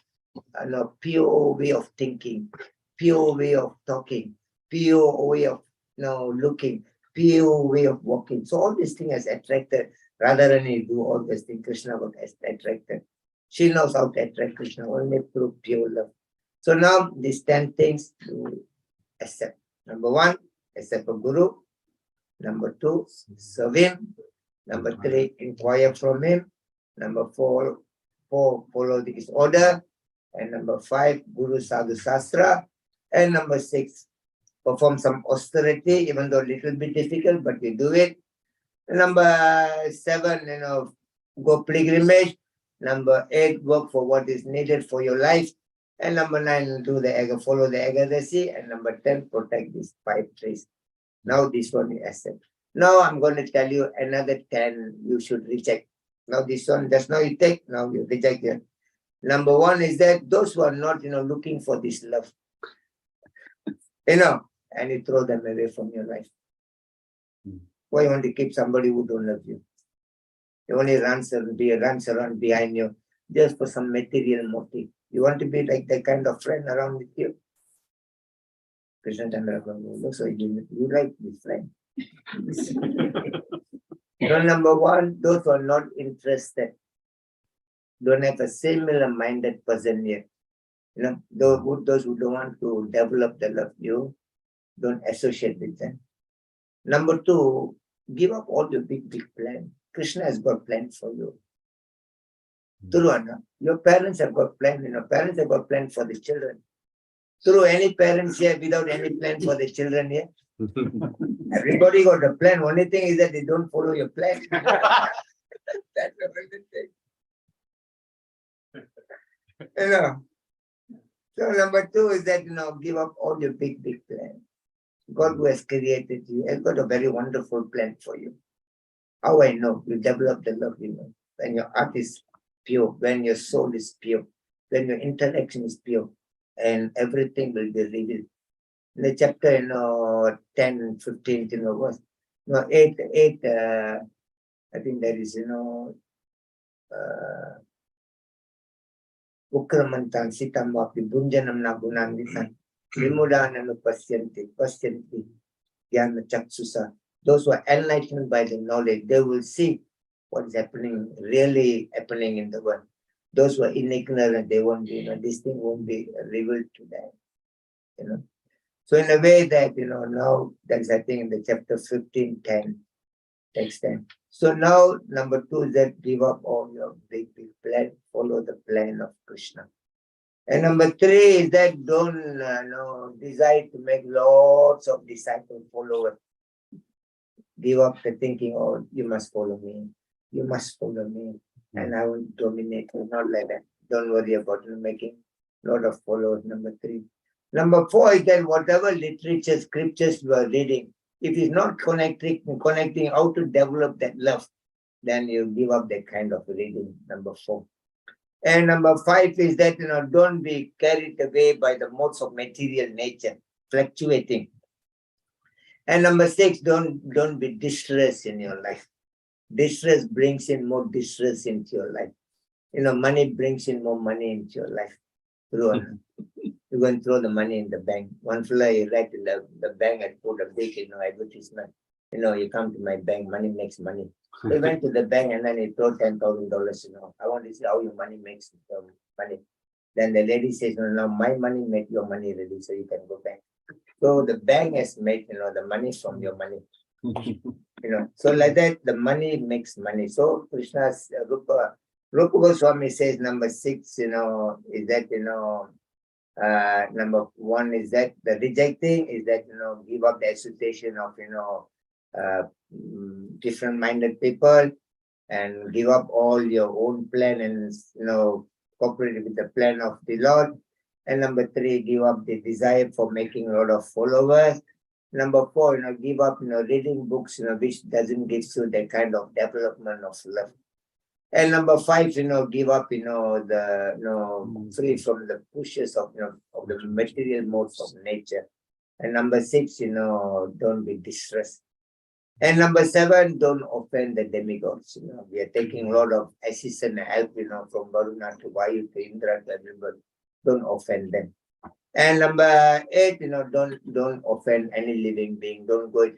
pure way of thinking, pure way of talking, pure way of, looking, pure way of walking. So all these things has attracted. Radharani do all these things. Krishna has attracted. She knows how to attract Krishna only through pure love. So now these 10 things to accept. Number 1, accept a guru. Number 2, serve him. Number 3, inquire from him. Number 4, follow his order. And number 5, guru, sadhu, sastra. And number 6, perform some austerity, even though a little bit difficult, but we do it. Number 7, go pilgrimage. Number 8, work for what is needed for your life. And number 9, follow the Ekadasi. And number 10, protect these 5 trees. Now this one you accept. Now I'm going to tell you another 10 you should reject. Now this one, just now you take, now you reject it. Number 1 is that those who are not, looking for this love, and you throw them away from your life. Why you want to keep somebody who don't love you? You only runs around behind you just for some material motive. You want to be like that kind of friend around with you. Krishna Chandra, so you like this friend. So number 1, those who are not interested, don't have a similar-minded person here. Those who don't want to develop the love you, don't associate with them. Number 2, give up all your big plans. Krishna has got plans for you. True, your parents have got plans. Parents have got plans for the children. True, any parents here without any plan for the children here? Everybody got a plan. Only thing is that they don't follow your plan. That's the only thing. So number 2 is that, give up all your big plans. God who has created you has got a very wonderful plan for you. How I know? You develop the love, when your heart is pure, when your soul is pure, when your interaction is pure, and everything will be revealed. In the chapter, 10, 15, verse, 8, I think that is, Ukramantan sitamvapi bunjanam nagunanditan vimudananu pasyanti jnana chaksusa. Those who are enlightened by the knowledge, they will see what is happening, really happening in the world. Those who are ignorant, they won't be, this thing won't be revealed to them. So in a way that, now that's I think in the chapter 15:10, text 10. So now number 2 is that give up all your big plan, follow the plan of Krishna. And number 3 is that don't desire to make lots of disciple followers. Give up the thinking, oh, you must follow me, and I will dominate you. Not like that. Don't worry about making a lot of followers. Number 3. Number 4 is that whatever literature, scriptures you are reading, if it's not connecting how to develop that love, then you give up that kind of reading. Number 4. And number 5 is that don't be carried away by the modes of material nature, fluctuating. And number 6, don't be distressed in your life. Distress brings in more distress into your life. Money brings in more money into your life. You go and throw the money in the bank. One fellow, he write in the bank and put a big, advertisement. You come to my bank, money makes money. He went to the bank and then he threw $10,000. I want to see how your money makes money. Then the lady says, no, now my money make your money ready, so you can go back. So the bank has made, the money from your money. So like that, the money makes money. So Krishna's Rupa Goswami says number 6, is that, number 1 is that the rejecting is that, give up the association of, different minded people and give up all your own plan and, cooperate with the plan of the Lord. And number 3, give up the desire for making a lot of followers. Number 4, give up, reading books, which doesn't give you that kind of development of love. And number 5, give up, the free from the pushes of the material modes of nature. And number 6, don't be distressed. And number 7, don't offend the demigods. We are taking a lot of assistance and help, from Varuna to Vayu to Indra to everybody. Don't offend them. And number 8, don't offend any living being. Don't go,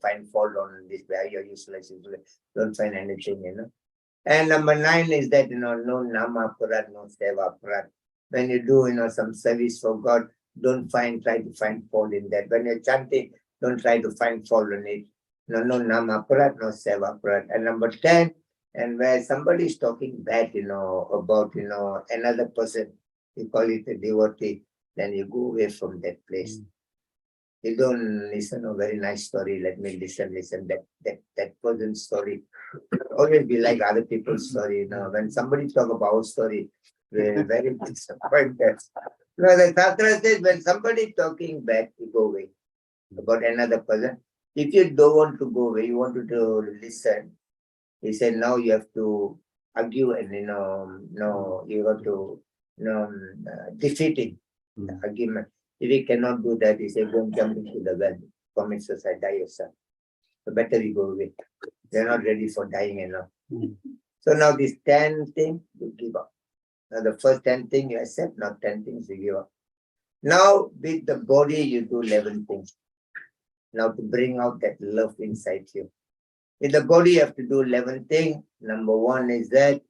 find fault on this way. You're useless. Don't find anything, And number 9 is that, no nama parat, no seva parat. When you do, some service for God, don't try to find fault in that. When you're chanting, don't try to find fault in it. No nama parat, no seva parat. And number 10, and where somebody is talking bad, about, another person, you call it a devotee, then you go away from that place. You don't listen a very nice story. Let me listen that person's story. Always be like other people's story. When somebody talk about our story, we're very disappointed. The Shastra says when somebody talking bad, you go away about another person. If you don't want to go away, you want to listen. He said now you have to argue and you have to defeat the argument. If you cannot do that, he said don't jump into the well, commit suicide, die yourself. So better you go away. They're not ready for dying So now these 10 things you give up. Now the first 10 things you accept, now 10 things you give up. Now with the body you do 11 things. Now to bring out that love inside you. With the body you have to do 11 things. Number 1 is that,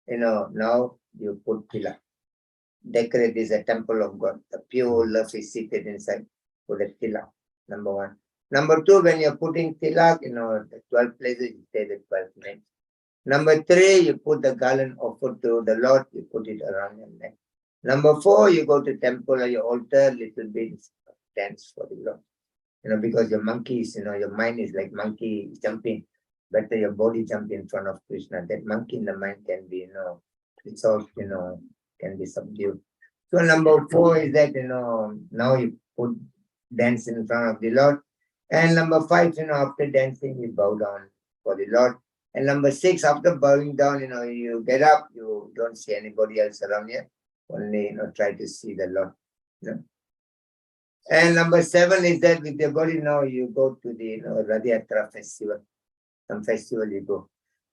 now you put tilak. Decorate is a temple of God. The pure love is seated inside. Put a tilak. Number 1. Number 2, when you're putting tilak, the 12 places, you say the 12 names. Number 3, you put the garland offered to the Lord, you put it around your neck. Number 4, you go to temple or your altar, little bit dance for the Lord. Because your monkeys, your mind is like monkey jumping. Better your body jump in front of Krishna. That monkey in the mind can be, it's all, can be subdued. So number 4 is that, now you put dance in front of the Lord. And number 5, after dancing, you bow down for the Lord. And number 6, after bowing down, you get up, you don't see anybody else around you. Only, try to see the Lord. And number 7 is that with your body now, you go to the Radhayatra festival. Some festival you go.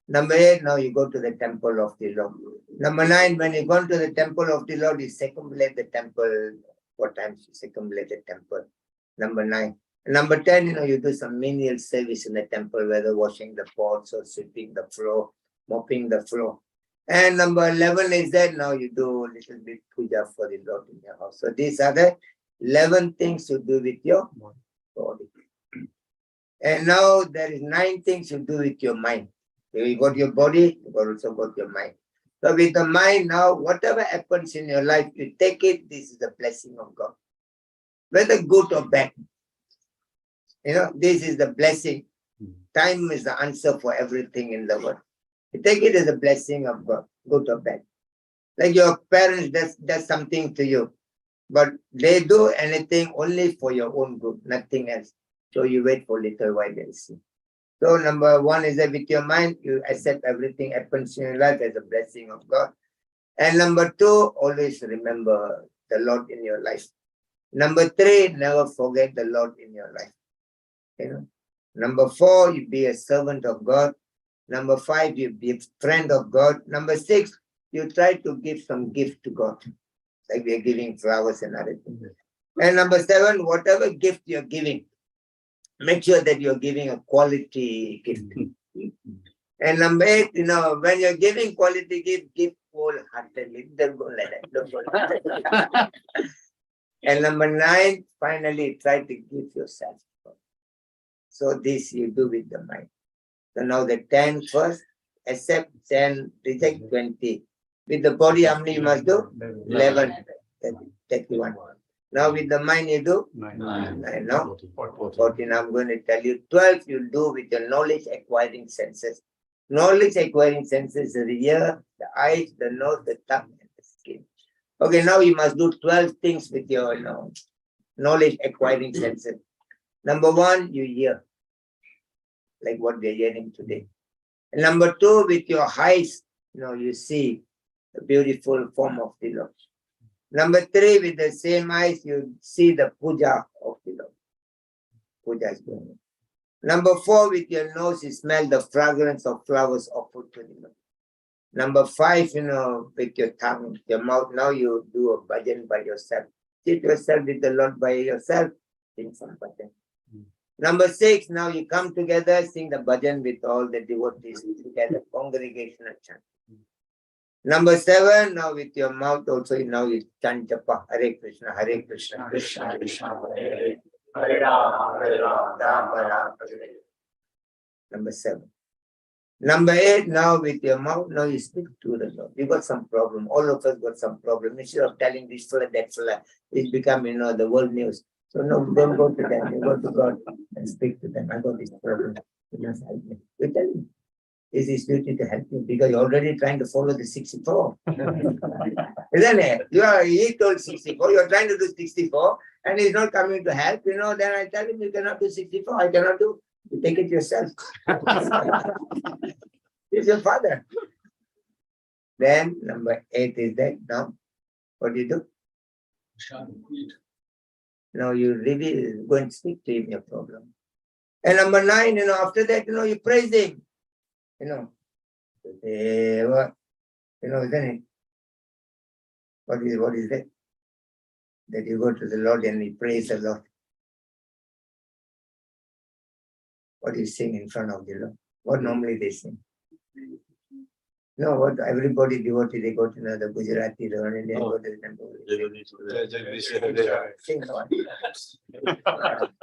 Number 8, now you go to the temple of the Lord. Number 9, when you go to the temple of the Lord, you circumambulate the temple. 4 times you circumambulate the temple. Number 9. Number 10, you do some menial service in the temple, whether washing the pots or sweeping the floor, mopping the floor. And number 11 is that now you do a little bit puja for the Lord in your house. So these are the 11 things you do with your body. And now there is 9 things you do with your mind. You got your body, you also got your mind. So with the mind now, whatever happens in your life, you take it, this is the blessing of God. Whether good or bad. This is the blessing. Time is the answer for everything in the world. You take it as a blessing of God, good or bad. Like your parents does something to you, but they do anything only for your own good, nothing else. So you wait for a little while and see. So number 1 is that with your mind, you accept everything happens in your life as a blessing of God. And number 2, always remember the Lord in your life. Number 3, never forget the Lord in your life. Number 4, you be a servant of God. Number 5, you be a friend of God. Number 6, you try to give some gift to God. Like we are giving flowers and other things. And number 7, whatever gift you're giving, make sure that you're giving a quality gift. And number 8, when you're giving quality gift, give wholeheartedly. Don't go like that. Don't go like that. And number 9, finally, try to give yourself. So this you do with the mind. So now the 10 first, accept 10, reject 20. With the body, how many you must do? 11, 31. Now with the mind you do? 9. Now 14. I'm going to tell you 12 you do with your knowledge acquiring senses. Knowledge acquiring senses are the ear, the eyes, the nose, the tongue, and the skin. Okay, now you must do 12 things with your knowledge acquiring senses. Number 1, you hear, like what we're hearing today. And number 2, with your eyes, you see the beautiful form of the Lord. Number 3, with the same eyes, you see the puja of the Lord. Puja is going on. Number 4, with your nose, you smell the fragrance of flowers offered to the Lord. Number 5, with your tongue, your mouth, now you do a bhajan by yourself. Sit yourself with the Lord by yourself, sing some bhajan. Number 6, now you come together, sing the bhajan with all the devotees together, congregational chant. Number 7, now with your mouth also, now you chant japa, Hare Krishna, Krishna Krishna, Hare Hare Rama, Rama Rama. Number 7. Number 8, now with your mouth, now you speak to the Lord. You got some problem. All of us got some problem. Instead of telling this fella, that fella, it's become, the world news. So no, don't go to them. You go to God and speak to them. I got this problem. You must help me. You tell him. It's his duty to help you because you're already trying to follow the 64. Isn't it? He told 64, you're trying to do 64 and he's not coming to help, then I tell him you cannot do 64, I cannot do. You take it yourself. He's your father. Then number 8 is that now, what do you do? Now you really go and speak to him your problem. And number 9, after that, you praise him. Isn't it? What is that? That you go to the Lord and you praise the Lord. What do you sing in front of the Lord? What normally they sing? No, what everybody devotee, they go to the Gujarati, the one and they go to the temple. Sing what?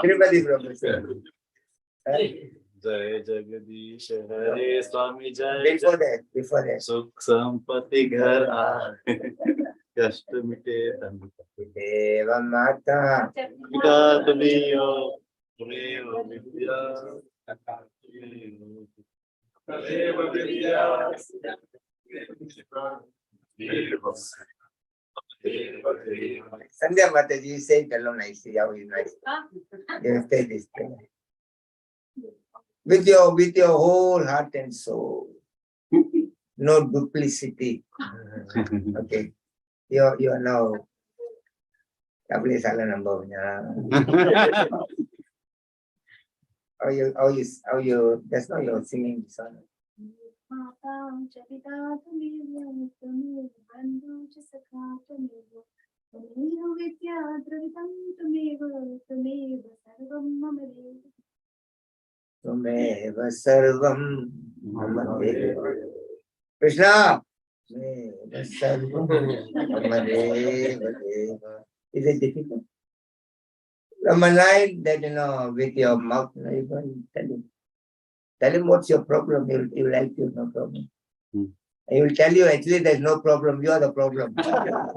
Everybody from Jai Jagadish Hare Swami Jai. Before that. Sukh Sampati Ghar Aaye, Kashta Mite Dhan. Deva Mata. Pita Tumiyo, Tumiyo Vidya. Tumiyo Vidya. Sandhya Mataji, you say it alone, I see how you nice. You say this thing. with your whole heart and soul. No duplicity. Okay. You are now. Tak boleh salah number punya. How you that's not your singing song. Tumeva sarvam mama deva. Krishna. Tumeva sarvam mama deva deva. Is it difficult? From a line that with your mouth, you can tell him. Tell him what's your problem. He will help you, no problem. He will tell you actually there's no problem. You are the problem. I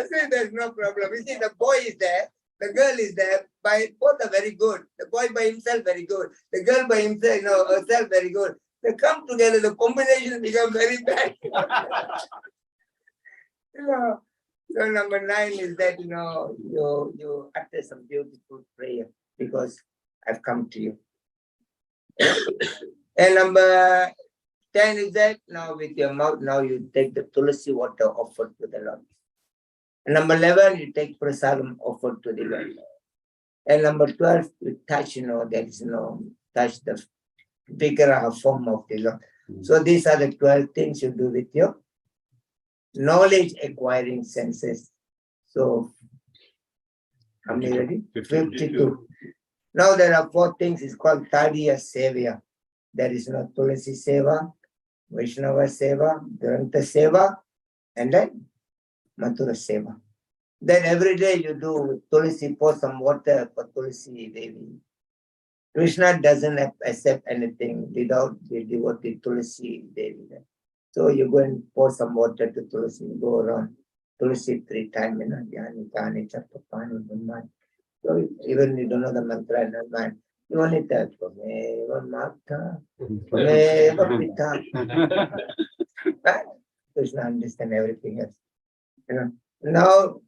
say there's no problem. You see, the boy is there, the girl is there. Both are very good. The boy by himself very good. The girl by himself, herself very good. They come together. The combination becomes very bad. So number 9 is that you utter some beautiful prayer because I've come to you. And number 10 is that now with your mouth, now you take the tulasi water offered to the Lord. And number 11, you take prasadam offered to the Lord. And number 12, you touch, touch the figure form of the Lord. So these are the 12 things you do with your knowledge acquiring senses. So, how many ready? 52. Now there are 4 things. It's called Tadiya Sevya. There is no Tulasi Seva, Vaishnava Seva, Grantha Seva, and then Mathura Seva. Then every day you do Tulasi, pour some water for Tulasi Devi. Krishna doesn't accept anything without the devotee Tulasi Devi. So you go and pour some water to Tulasi, go around Tulasi 3 times, Dhyani, Kani, Chapapani, Brahman. So even you don't know the mantra in your mind, you only tell Tvameva Mata, Tvameva Pita. Krishna understand everything else. Now,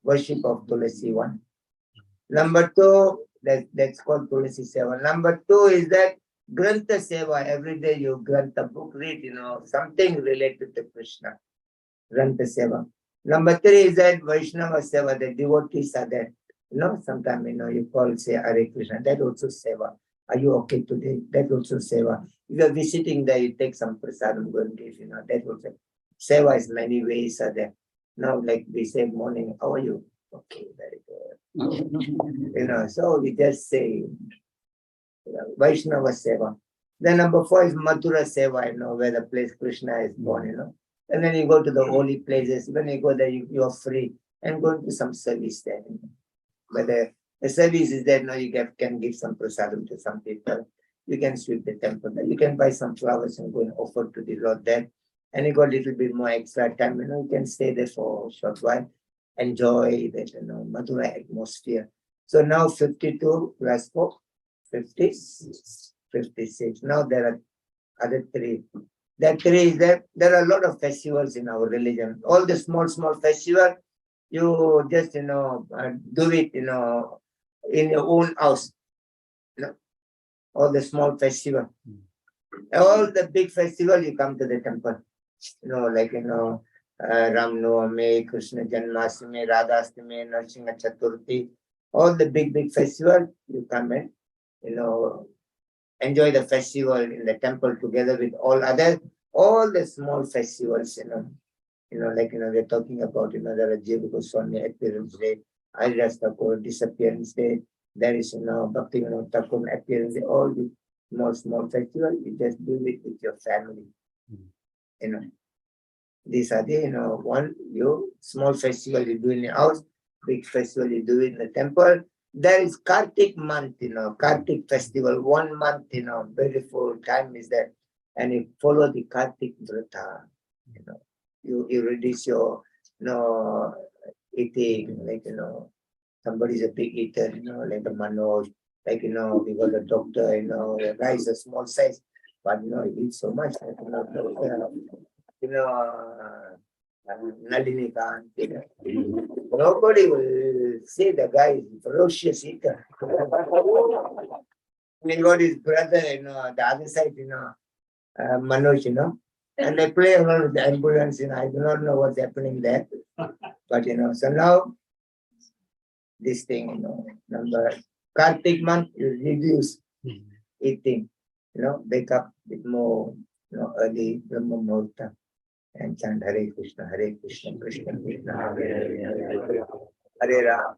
worship of Tulasi 1. Number 2, that's called Tulasi Seva. Number 2 is that Grantha Seva. Every day you Grantha book, read, something related to Krishna. Grantha Seva. Number 3 is that Vaishnava Seva. The devotees are there. Sometimes, you call, say, Hare Krishna. That also Seva. Are you okay today? That also Seva. If you are visiting there, you take some prasadam, go and give, that also. Seva is many ways are there. Now, like we say, morning, how are you? Okay, very good. So we just say, Vaishnava Seva. Then number 4 is Mathura Seva, where the place Krishna is born, And then you go to the holy places. When you go there, you are free and go into some service there. But the service is there, now you can give some prasadam to some people. You can sweep the temple. You can buy some flowers and go and offer to the Lord there. And you got a little bit more extra time, you can stay there for a short while, enjoy that, Mathura atmosphere. So now 52 plus 4, 56. Now there are other 3. That 3 is that there are a lot of festivals in our religion. All the small festivals, you just, do it, in your own house. All the small festival. All the big festival, you come to the temple. Ram Navami, Krishna Janmashtami, Radhastami, Narsingha Chaturthi. All the big festival, you come and, enjoy the festival in the temple together with all the small festivals, we're talking about, there are Jiva Goswami appearance day, Haridas Thakur disappearance day, there is, Bhakti Thakur appearance day, all the small festival, you just do it with your family. These are the, small festival you do in your house, big festival you do in the temple. There is Kartik month, Kartik festival, 1 month, beautiful time is there. And you follow the Kartik Vrata, you reduce your, eating, somebody's a big eater, like a Manoj, we got a doctor, the guy is a small size, but he eats so much, Nalini Khan. Nobody will say the guy is ferocious eater. He got his brother, the other side, Manoj, and they play around with the ambulance, I do not know what's happening there. But, so now, this thing, number Kartik month, you reduce eating, wake up with more, early Brahma Muhurta and chant Hare Krishna, Krishna Krishna, Hare Ram.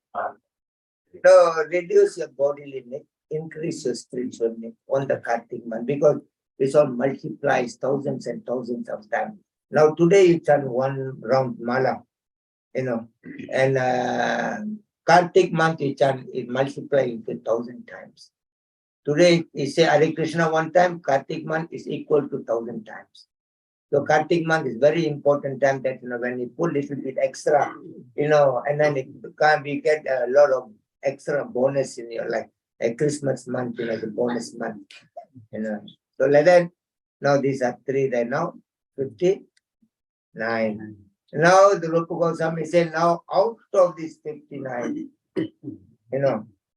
So reduce your body limit, increase your spiritual limit on the Kartik month because this all multiplies thousands and thousands of times. Now today you chant one round mala, and Kartik month you chant it multiplies into 1,000 times. Today you say Hare Krishna one time, Kartik month is equal to 1,000 times. So Kartik month is very important time that when you put little bit extra, and then we get a lot of extra bonus in your life. A Christmas month, the bonus month. So like that, now these are 3 there now, 59. Now the Rupa Goswami said, now out of this 59,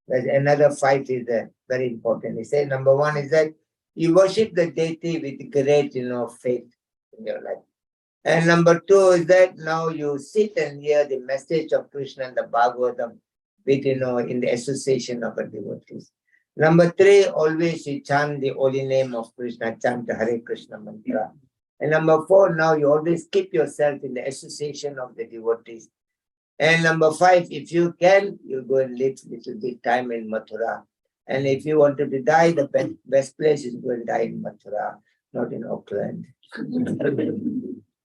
there's another 5 is there, very important. He said, number 1 is that you worship the deity with great, faith in your life. And number 2 is that now you sit and hear the message of Krishna and the Bhagavatam with, in the association of a devotees. Number 3, always you chant the holy name of Krishna, chant the Hare Krishna mantra. And number 4, now you always keep yourself in the association of the devotees. And number 5, if you can, you go and live little bit time in Mathura. And if you wanted to die, the best place is go and die in Mathura, not in Auckland.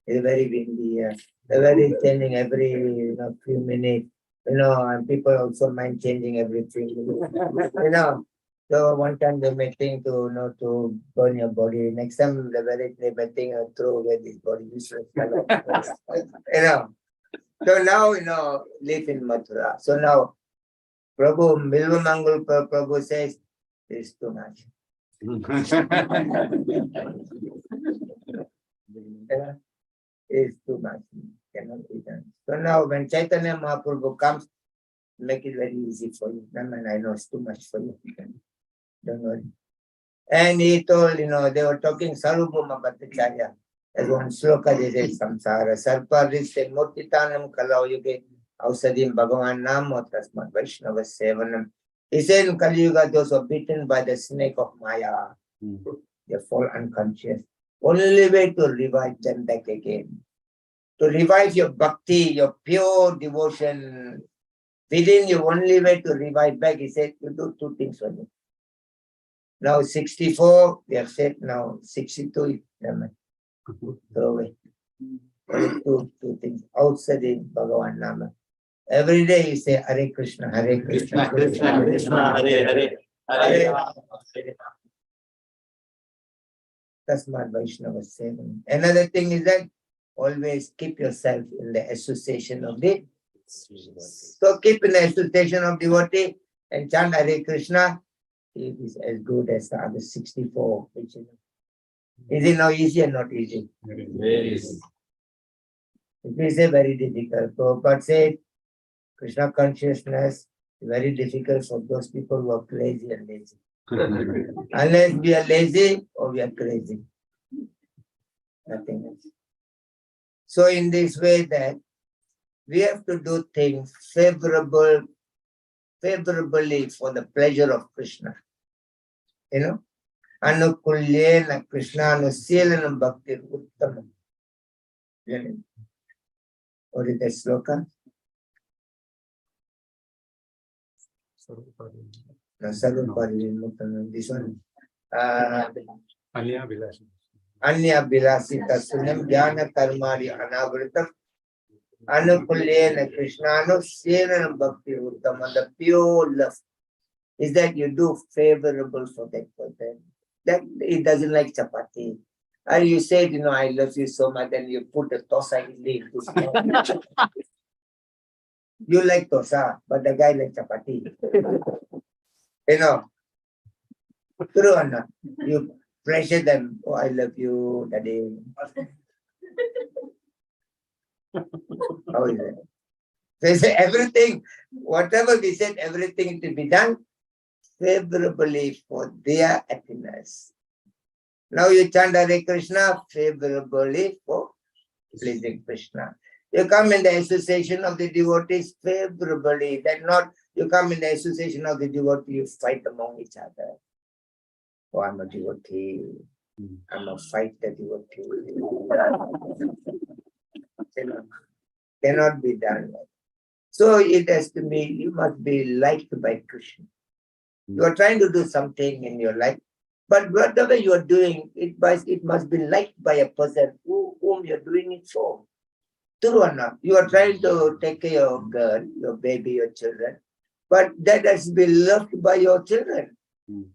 It's very windy here. They're very changing every few minutes. And people also mind changing every few minutes. So one time they may think to burn your body. Next time they may think throw away this body useless. So now live in Mathura. So now Prabhu Milvamangal Prabhu says it's too much. It's too much. Cannot be done. So now when Chaitanya Mahaprabhu comes, make it very easy for you. I know it's too much for you. Don't worry. And he told, they were talking Sarubhuma Bhattacharya. As one sloka they said, Samsara, Sarpa Rishte Murtitanam Kalau Yuge Ausadim Bhagavan Namo Tasmat Vaishnava Sevanam. He said in Kali Yuga, those were bitten by the snake of Maya. They fall unconscious. Only way to revive them back again. To revive your bhakti, your pure devotion within you, only way to revive back, he said, you do 2 things for me. Now 64, we have said now 62, throw away. Only two things outside in Bhagavan Nama. Every day you say Hare Krishna, Hare Krishna, Krishna Krishna, Hare Hare, Hare Rama. Tasmat Vaishnava Sevan. Another thing is that always keep yourself in the association of the. So keep in the association of devotee and chant Hare Krishna. It is as good as the other 64. Is it now easy or not easy? Very easy. It is a very difficult. Prabhupada said Krishna consciousness is very difficult for those people who are crazy and lazy. Unless we are lazy or we are crazy. Nothing else. So in this way that we have to do things favorably for the pleasure of Krishna. Anukulyena Krishna Anusilanam Bhakti Uttamam. What is that sloka? No, Sarvapari, this one. Anya Bilasi. Anya Bilasita Sunyam Jnana Karmari Anavritam Anukulyena Krishna Anusilanam Bhakti Uttamam. The pure love is that you do favorable for that person. That it doesn't like chapati. And you said, I love you so much, and you put the tosa in the You like tosa, but the guy likes chapati. True or not? You pressure them, oh, I love you, daddy. How is it? They say everything, whatever we said, everything to be done favorably for their happiness. Now you chant Hare Krishna favorably for pleasing Krishna. You come in the association of the devotees favorably. That not you come in the association of the devotees, you fight among each other. Oh, I'm a devotee. I'm a fighter devotee. Cannot be done. So it has to be, you must be liked by Krishna. You are trying to do something in your life, but whatever you are doing, it must be liked by a person whom you're doing it for. True or not? You are trying to take care of girl, your baby, your children, but that has to be loved by your children.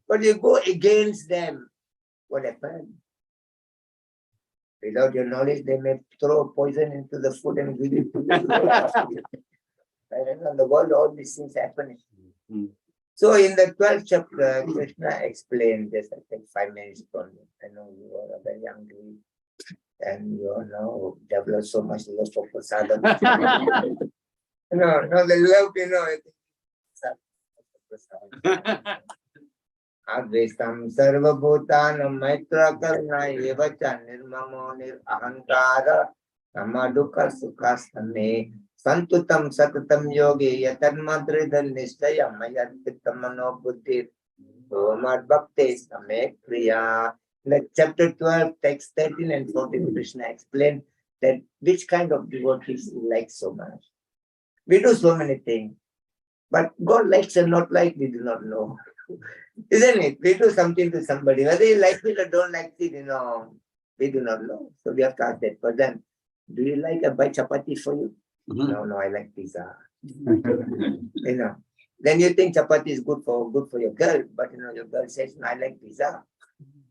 But you go against them, what happens? Without your knowledge, they may throw poison into the food and give it to you. In the world, all these things happen. So in the 12th chapter, Krishna explained this, I think 5 minutes from me. I know you are a very young lady and you are now developed so much love for prasadam. No, the love, Advestam sarva bhutanam maitra karna evacha nirmamo nirahankara samadukha sukhastame santutam satatam yogi yatanmadridan nishayam mayatpitamano buddhir omad bhakti same kriya. In the chapter 12, text 13 and 14, Krishna explained that which kind of devotees he likes so much. We do so many things, but God likes or not like, we do not know. Isn't it? We do something to somebody, whether you like it or don't like it, we do not know. So we have to ask that person, do you like a buy chapati for you? No, I like pizza. Then you think chapati is good for your girl, but your girl says, no, I like pizza.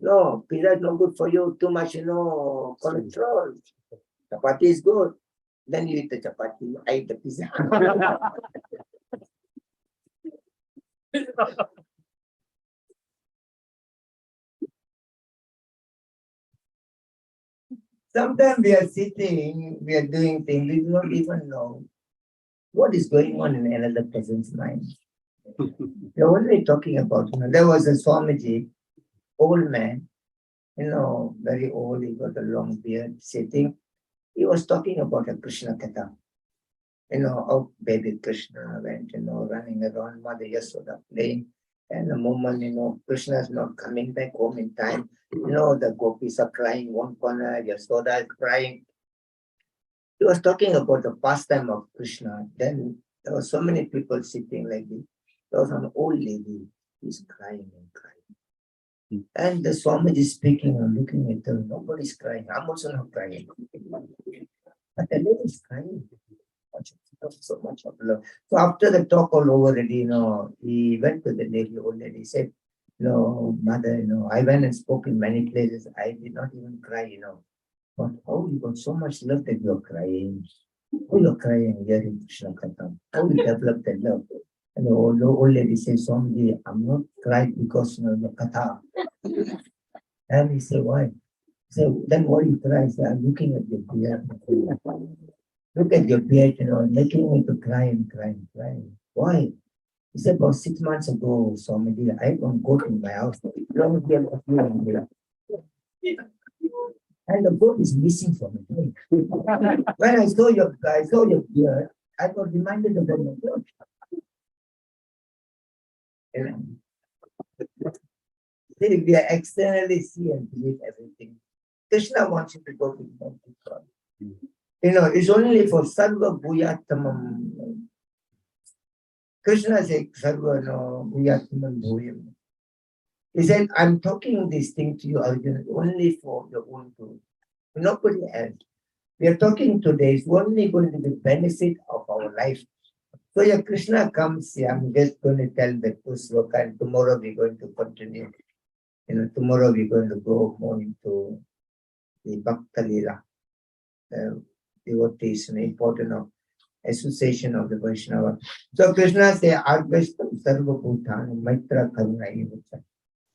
No, pizza is not good for you, too much, cholesterol. Chapati is good. Then you eat the chapati, I eat the pizza. Sometimes we are sitting, we are doing things, we do not even know what is going on in another person's mind. We are only talking about, there was a Swamiji, old man, very old, he got a long beard, sitting. He was talking about a Krishna Katha. How baby Krishna went, running around, Mother Yasoda playing. And the moment, Krishna is not coming back home in time, the gopis are crying one corner, Yasoda is crying. He was talking about the pastime of Krishna. Then there were so many people sitting like this. There was an old lady, she's crying and crying. And the Swamiji is speaking and looking at her, nobody's crying. I'm also not crying. But the lady is crying. So much of love. So after the talk all over already, he went to the lady, old lady, said, mother, I went and spoke in many places. I did not even cry, But how you got so much love that you're crying? How you're crying here in Krishna Katha? How you developed that love? And the old lady says, Swamiji, I'm not crying because the Katha. And he said, why? He said, then why you cry? He said, I'm looking at your beard. Look at your beard, making me to cry and cry and cry. Why? He said, about 6 months ago, Swamiji, I don't go to my house. And the boat is missing from me. When I saw your beard, I got reminded about my boat. We are externally see and believe everything. Krishna wants you to go to God. It's only for Sarva Bhuyatamam. Krishna said, Sarva Bhuyatamam Bhuyam. He said, I'm talking this thing to you, Arjuna, only for your own good. Nobody else. We are talking today, it's only going to be benefit of our life. So your Krishna comes, I'm just going to tell the Kusloka, and tomorrow we're going to continue. Tomorrow we're going to go more into the Bhakti Lila. Devotees, important of association of the Vaishnava. So Krishna says, Advaistam Sarva Bhutan Maitra Karuna Evacha.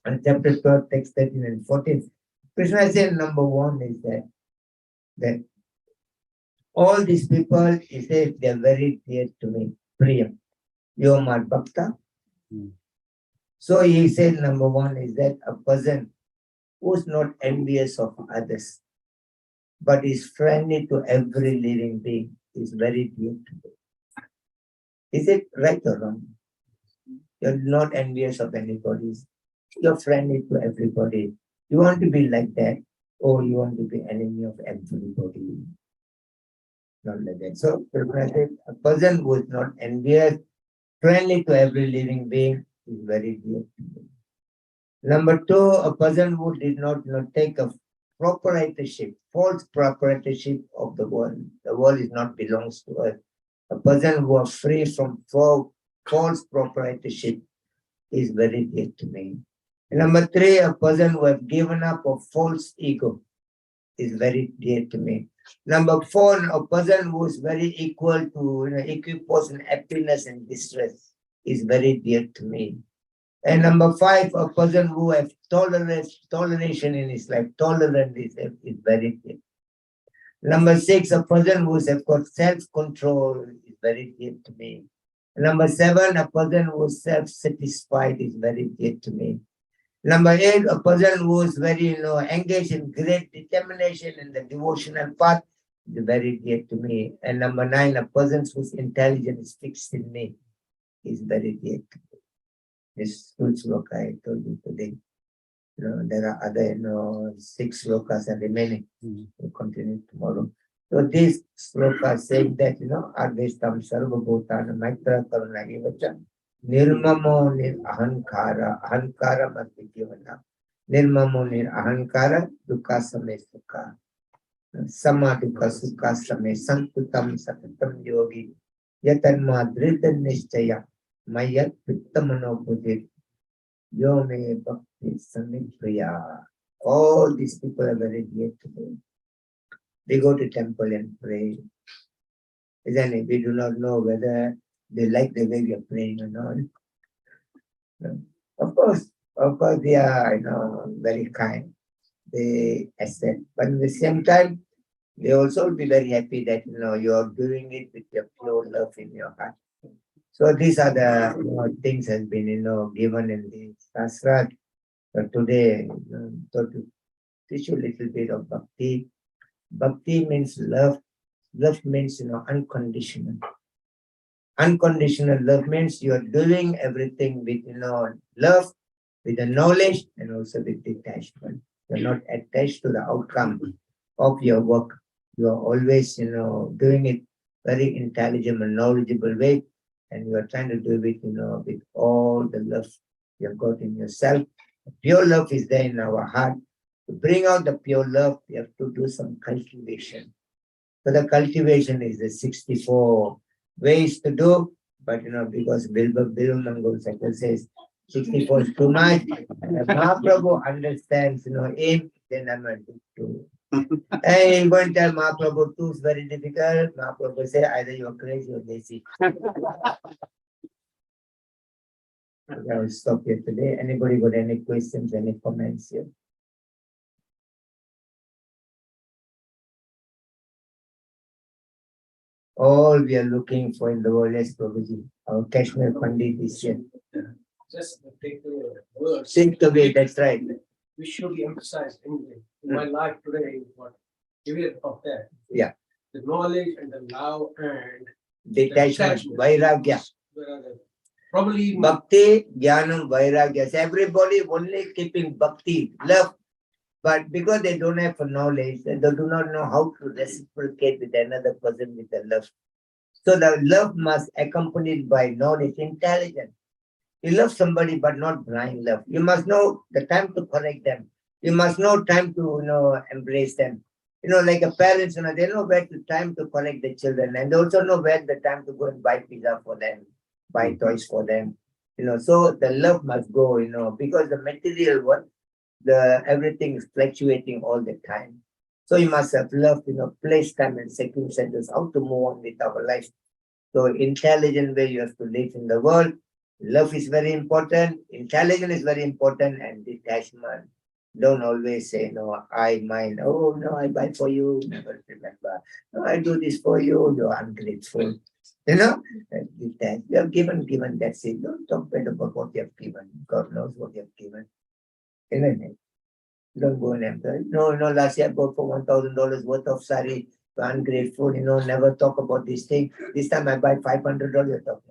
And chapter 12, text 13 and 14. Krishna said number 1 is that All these people, he says, they are very dear to me. Priyam. Yomar Bhakta. So he said, number one is that a person who's not envious of others, but is friendly to every living being, is very dear to me. Is it right or wrong? You're not envious of anybody. You're friendly to everybody. You want to be like that, or you want to be enemy of everybody. Not like that. So, a person who is not envious, friendly to every living being, is very dear to me. Number two, a person who did not take a proprietorship, false proprietorship of the world. The world is not belongs to us. A person who is free from false proprietorship is very dear to me. And number three, a person who has given up of false ego is very dear to me. Number four, a person who is very equal to equipoise in happiness and distress is very dear to me. And number five, a person who has toleration in his life, tolerant is very dear. Number six, a person who has got self-control is very dear to me. Number seven, a person who is self-satisfied is very dear to me. Number eight, a person who is very, engaged in great determination in the devotional path is very dear to me. And number nine, a person whose intelligence is fixed in me is very dear to me. This full sloka I told you today. There are other, 6 slokas are remaining. We'll continue tomorrow. So this sloka saying that, Advestam Sarva Bhutana Maitra Karunagi Vacha Nirmamo Nir Ahankara. Ahankara must be given up. Nirmamo Nir Ahankara Dukha Same Sukha. Sama Dukha Sukha Same Sankutam Satatam Yogi Yatanma Dridhan Nishchaya Mayat Pittamano Bhujit Yome Bhakti Samipriya. All these people are very dear to me. We go to temple and pray. Isn't it? We do not know whether they like the way we are praying or not. Of course, they are, very kind. They accept. But at the same time, they also will be very happy that, you are doing it with your pure love in your heart. So these are the things has been, given in the Shastra. So today, to teach you a little bit of Bhakti. Bhakti means love. Love means, unconditional. Unconditional love means you are doing everything with, love, with the knowledge, and also with detachment. You're not attached to the outcome of your work. You are always, doing it very intelligent and knowledgeable way. And you are trying to do it, with all the love you have got in yourself. Pure love is there in our heart. To bring out the pure love, we have to do some cultivation. So the cultivation is the 64 ways to do, but because Bilbo Mangol Sakal says 64 is too much. And if Mahaprabhu understands, aim, then I'm going to do. And you go and tell Mahaprabhu 2 is very difficult. Mahaprabhu say either you're crazy or lazy. I will stop here today. Anybody got any questions, any comments here? All we are looking for in the world is Prabhuji. Our Kashmir Pandit is here. Just take the words. Think the way, that's right. We should be emphasized anyway. In my life today is what aware of that. Yeah. The knowledge and the love and Detachment, Vairagya. Probably Bhakti, Jnanam, Vairagya. So everybody only keeping Bhakti, love. But because they don't have knowledge, they do not know how to reciprocate with another person with the love. So the love must accompanied by knowledge, intelligence. You love somebody, but not blind love. You must know the time to correct them. You must know time to, embrace them. Like a parents, they know where the time to correct the children, and they also know where the time to go and buy pizza for them, buy toys for them. So the love must go, because the material one, everything is fluctuating all the time. So you must have love, place, time, and circumstances, how to move on with our life. So intelligent way you have to live in the world. Love is very important, intelligence is very important, and detachment. Don't always say, no, I, mine. Oh, no, I buy for you. Never remember. No, I do this for you. You're ungrateful. You know, that you have given, that's it. Don't talk bad about what you have given. God knows what you have given. Isn't it? Don't go and empty. No, last year I bought for $1,000 worth of sari. You're ungrateful, never talk about this thing. This time I buy $500. Talk.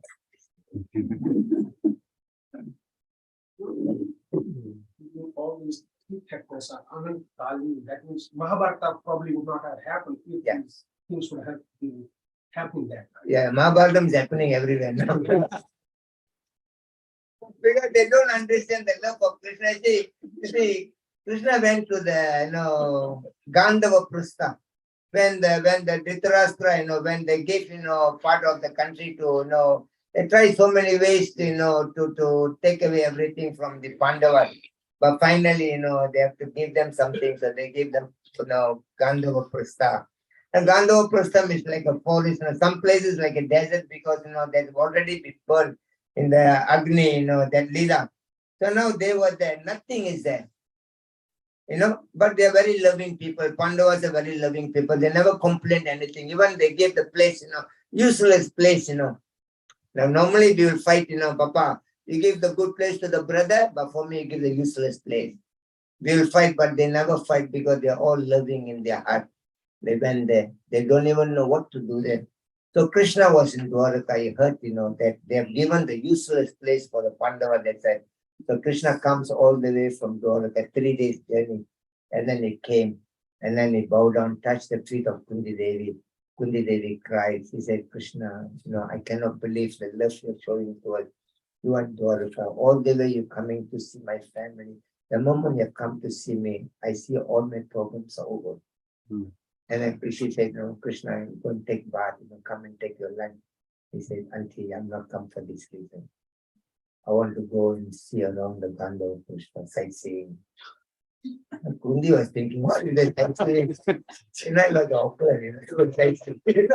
All these three factors are unentirely. That means Mahabharata probably would not have happened if these things would have been happening that time. Yeah, Mahabharata is happening everywhere now. Because they don't understand the love of Krishna. See, Krishna went to the Gandhava Prastha. When the Dhritarashtra, when they gave part of the country to they try so many ways to take away everything from the Pandavas. But finally, they have to give them something, so they give them Gandhava Prastha. And Gandhava Prastha is like a forest, some places like a desert because they've already been burned in the Agni, that Lila. So now they were there, nothing is there. But they are very loving people. Pandavas are very loving people. They never complained anything. Even they gave the place, useless place, Now normally we will fight, Papa, you give the good place to the brother, but for me you give the useless place. We will fight, but they never fight because they are all loving in their heart. They went there. They don't even know what to do there. So Krishna was in Dwaraka. He heard, that they have given the useless place for the Pandava that side. So Krishna comes all the way from Dwaraka, 3 days journey. And then he came. And then he bowed down, touched the feet of Kundi Devi. Kundi Devi cried. He said, Krishna, I cannot believe the love you're showing towards you and Dwaraka. All the way you're coming to see my family. The moment you have come to see me, I see all my problems are over. And then she said, no, Krishna, I'm going to take bath, come and take your lunch. He said, Auntie, I'm not come for this reason. I want to go and see around the Gandhava Krishna sightseeing. And Kundi was thinking, what is that sightseeing? Like awkward, to go sightseeing. Even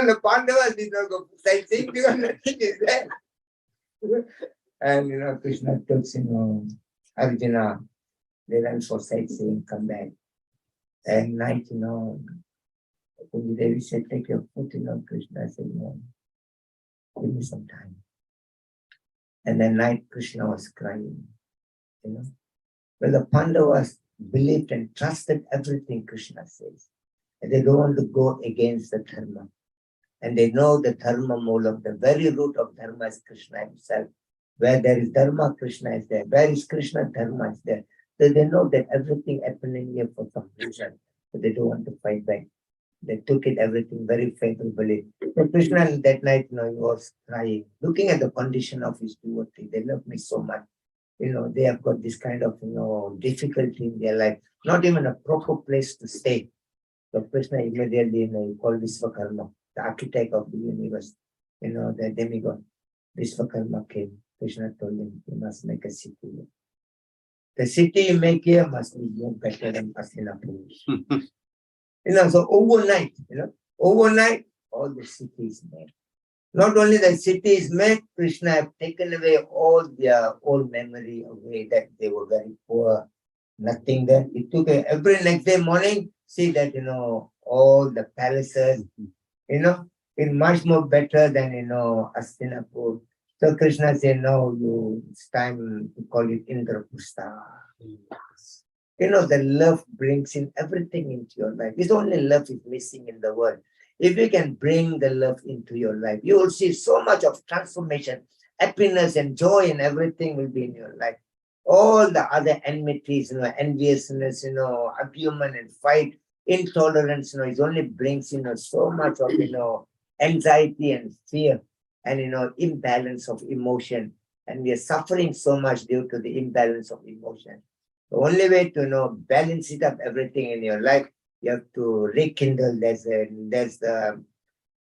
the Pandavas did not go sightseeing because nothing is there. And Krishna took Arjuna, they went for sightseeing, come back. And night, Kundi Devi said, take your foot, Krishna said, no, give me some time. And then night, Krishna was crying, Well, the Pandavas believed and trusted everything Krishna says. And they don't want to go against the dharma. And they know the dharma moolam, the very root of dharma is Krishna himself. Where there is dharma, Krishna is there. Where is Krishna, dharma is there. So they know that everything happening here for some reason. But they don't want to fight back. They took it everything very favorably. So Krishna that night, he was crying, looking at the condition of his devotee. They love me so much. They have got this kind of, difficulty in their life. Not even a proper place to stay. So Krishna immediately, he called Vishwakarma, the architect of the universe. The demigod. Vishwakarma came. Krishna told him, you must make a city. The city you make here must be more better than Hastinapur. So overnight, all the city is made. Not only the city is made, Krishna have taken away all their old memory away that they were very poor, nothing there. He took every next day morning, see that, all the palaces, it's much more better than, Hastinapur. So Krishna said, no, it's time to call it Indrapusta. The love brings in everything into your life. It's only love is missing in the world. If you can bring the love into your life, you will see so much of transformation, happiness and joy and everything will be in your life. All the other enmities, enviousness, argument and fight, intolerance, it only brings, so much of, anxiety and fear and, imbalance of emotion. And we are suffering so much due to the imbalance of emotion. The only way to balance it up everything in your life, you have to rekindle. There's the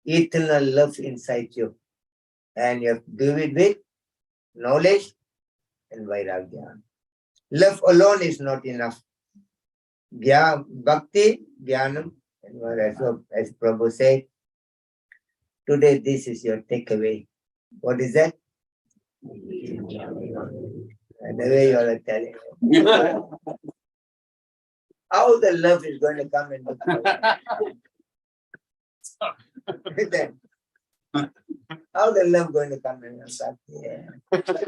eternal love inside you. And you have to do it with knowledge and vairagya. Love alone is not enough. Bhakti, Jnanam, and as Prabhu said, today this is your takeaway. What is that? And the way you all are telling me. How the love is going to come in the then, how the love going to come in the Bhakti?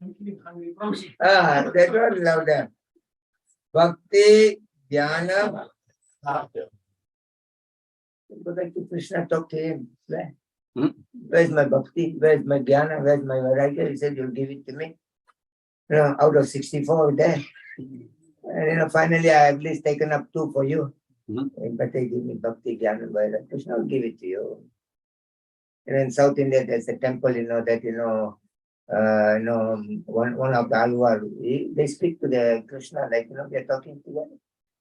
I'm feeling hungry. Promise. That was love there. Bhakti, Dhyana. Go back to Krishna, talk to him. Where? Where's my bhakti? Where's my jnana? Where's my vairagya? He said, you'll give it to me. Out of 64 there. And finally I at least taken up 2 for you. But they give me bhakti, jnana, vairagya. Krishna will give it to you. And in South India, there's a temple, that, one of the Alvar, they speak to the Krishna, like, we are talking together.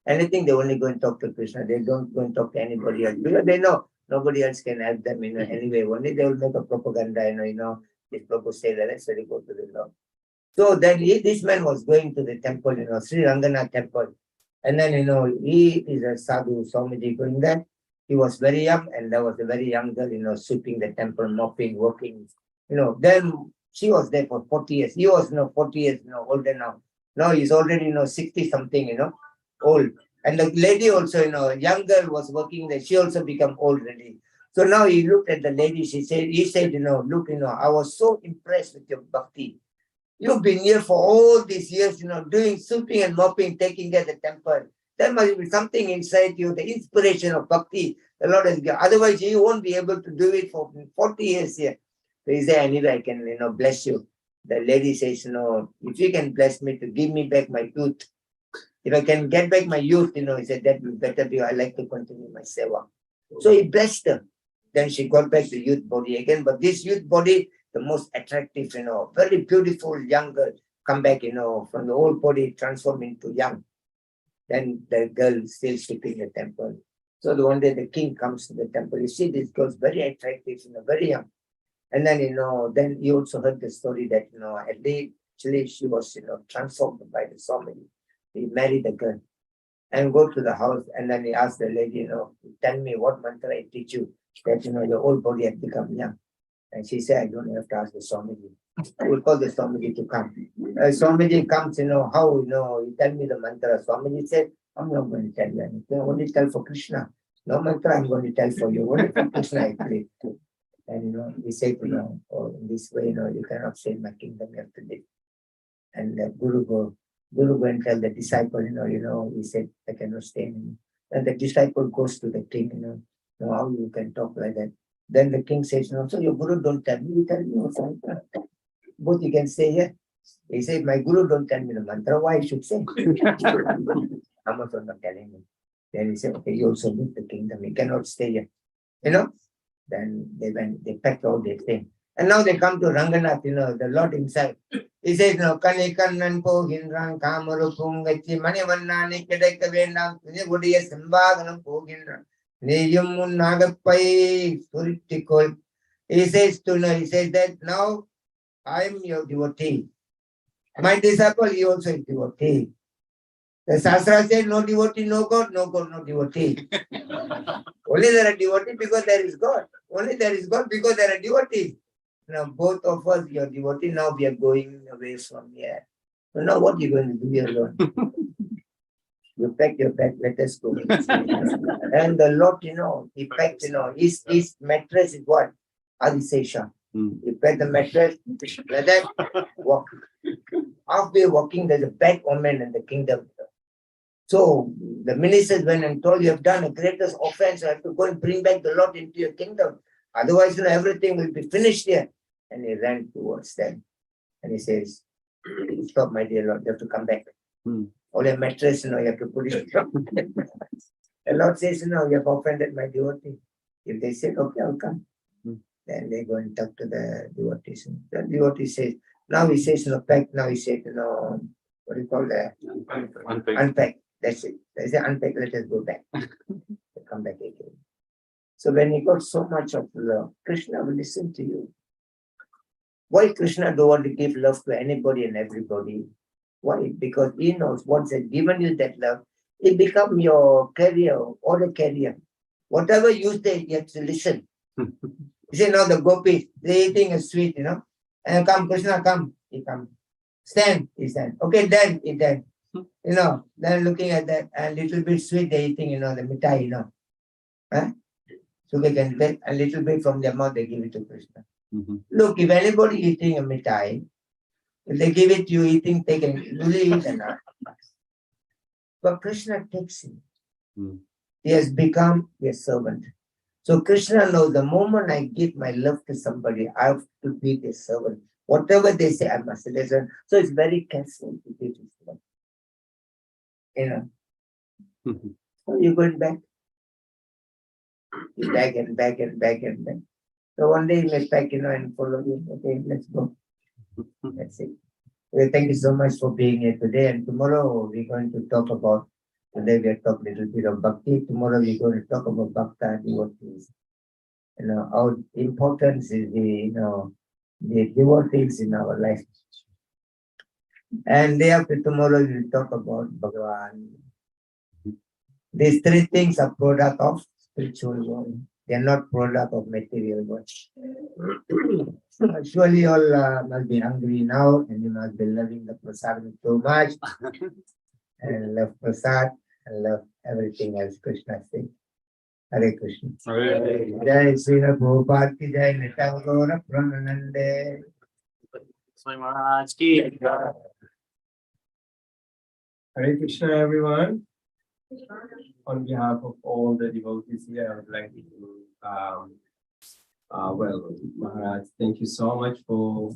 Anything, they only go and talk to Krishna. They don't go and talk to anybody else. Because they know nobody else can help them, anyway. Only they will make a propaganda, this Prabhu say that, so they go to the Lord. So then this man was going to the temple, Sri Ranganath temple. And then, he is a sadhu, Swamiji going there. He was very young, and there was a very young girl, sweeping the temple, mopping, working. Then she was there for 40 years. He was, 40 years, older now. Now he's already, 60 something, old. And the lady also, young girl was working there. She also become old already. So now he looked at the lady. He said, look, I was so impressed with your bhakti. You've been here for all these years, doing sweeping and mopping, taking care of the temple. There must be something inside you, the inspiration of bhakti. The Lord has given. Otherwise, you won't be able to do it for 40 years here. So he said, anyway, I can, bless you. The lady says, if you can bless me to give me back my youth. If I can get back my youth, he said, that will better be. I like to continue my seva. So he blessed her. Then she got back the youth body again. But this youth body, the most attractive, very beautiful young girl, come back, from the old body, transform into young. Then the girl still sitting in the temple. So one day the king comes to the temple. You see, this girl's very attractive, very young. And then, then he also heard the story that, actually she was, transformed by the Swami. He married the girl and go to the house. And then he asked the lady, tell me what mantra I teach you that, your old body has become young. And she said, I don't have to ask the Swamiji. I will call the Swamiji to come. Swamiji comes, how, you tell me the mantra. Swamiji said, I'm not going to tell you anything. Only tell for Krishna. No mantra I'm going to tell for you. Only for Krishna I pray. And, he said, in this way, you cannot stay in my kingdom, you have to live. And the Guru go and tell the disciple, he said, I cannot stay anymore. And the disciple goes to the king, how you can talk like that. Then the king says, so your Guru don't tell me, you tell me also. Both you can stay here. He said, my Guru don't tell me the mantra, why I should say? I'm also not telling him. Then he said, okay, you also leave the kingdom, you cannot stay here. Then they packed all their things. And now they come to Ranganath, the Lord himself. He says, Kanikannan Pogindran, Kamarupung, Gachi, Manivannani, Kedaka Vendam, Gudia Simbaganam Pogindran, Niyum Nagapai, Suritikol. He says that now I am your devotee. My disciple, he also is devotee. The Shastra said, no devotee, no God, no God, no devotee. Only there are devotees because there is God. Only there is God because there are devotees. Now both of us, your devotee, now we are going away from here. So now what are you going to do here alone? You pack your bag, let us go. And the Lord, he packed, his mattress is what? Adisesha. He packed the mattress, like that, walk. Halfway walking, there's a bad omen in the kingdom. So the ministers went and told, you have done a greatest offense, you have to go and bring back the Lord into your kingdom. Otherwise, everything will be finished here. And he ran towards them. And he says, stop, my dear Lord, you have to come back. All your mattress, you have to put it down. The Lord says, you have offended my devotee. If they say, okay, I'll come. Then they go and talk to the devotees. The devotee says, now he says, pack. Now he said, what do you call that? Unpack. That's it. They say, unpack, let us go back. They come back again. So when you got so much of love, Krishna will listen to you. Why Krishna don't want to give love to anybody and everybody? Why? Because he knows once he's given you that love, it becomes your career or a career. Whatever you say, you have to listen. You see, now the gopis, they're eating a sweet, And come, Krishna, come. He come. Stand, he stand. Okay, then he then. Then looking at that and little bit sweet they eating, the mithai, Huh? So they can take a little bit from their mouth, they give it to Krishna. Look, if anybody eating a mithai, if they give it to you eating, take it, will you eat or not? But Krishna takes him. He has become a servant. So Krishna knows the moment I give my love to somebody, I have to be their servant. Whatever they say, I must listen. So it's very careful to be his servant. So you're going back. You're back and back and back and back. So one day he may back, and follow you. Okay, let's go. That's it. Well, thank you so much for being here today. And tomorrow we're going to talk about, today we are talking a little bit of Bhakti. Tomorrow we're going to talk about Bhakti and devotees. How important is the devotees in our life. And day after tomorrow we'll talk about Bhagavan. These three things are product of spiritual world. They are not product of material world. Surely you all must be hungry now, and you must be loving the prasad so much, and love prasad, and love everything else Krishna says. Hare Krishna. Jai Sri Prabhupada ki jai, Nitya Gaura Prananande. Swami Maharaj ki. Hare Krishna, everyone. On behalf of all the devotees here, I would like to, Maharaj, thank you so much for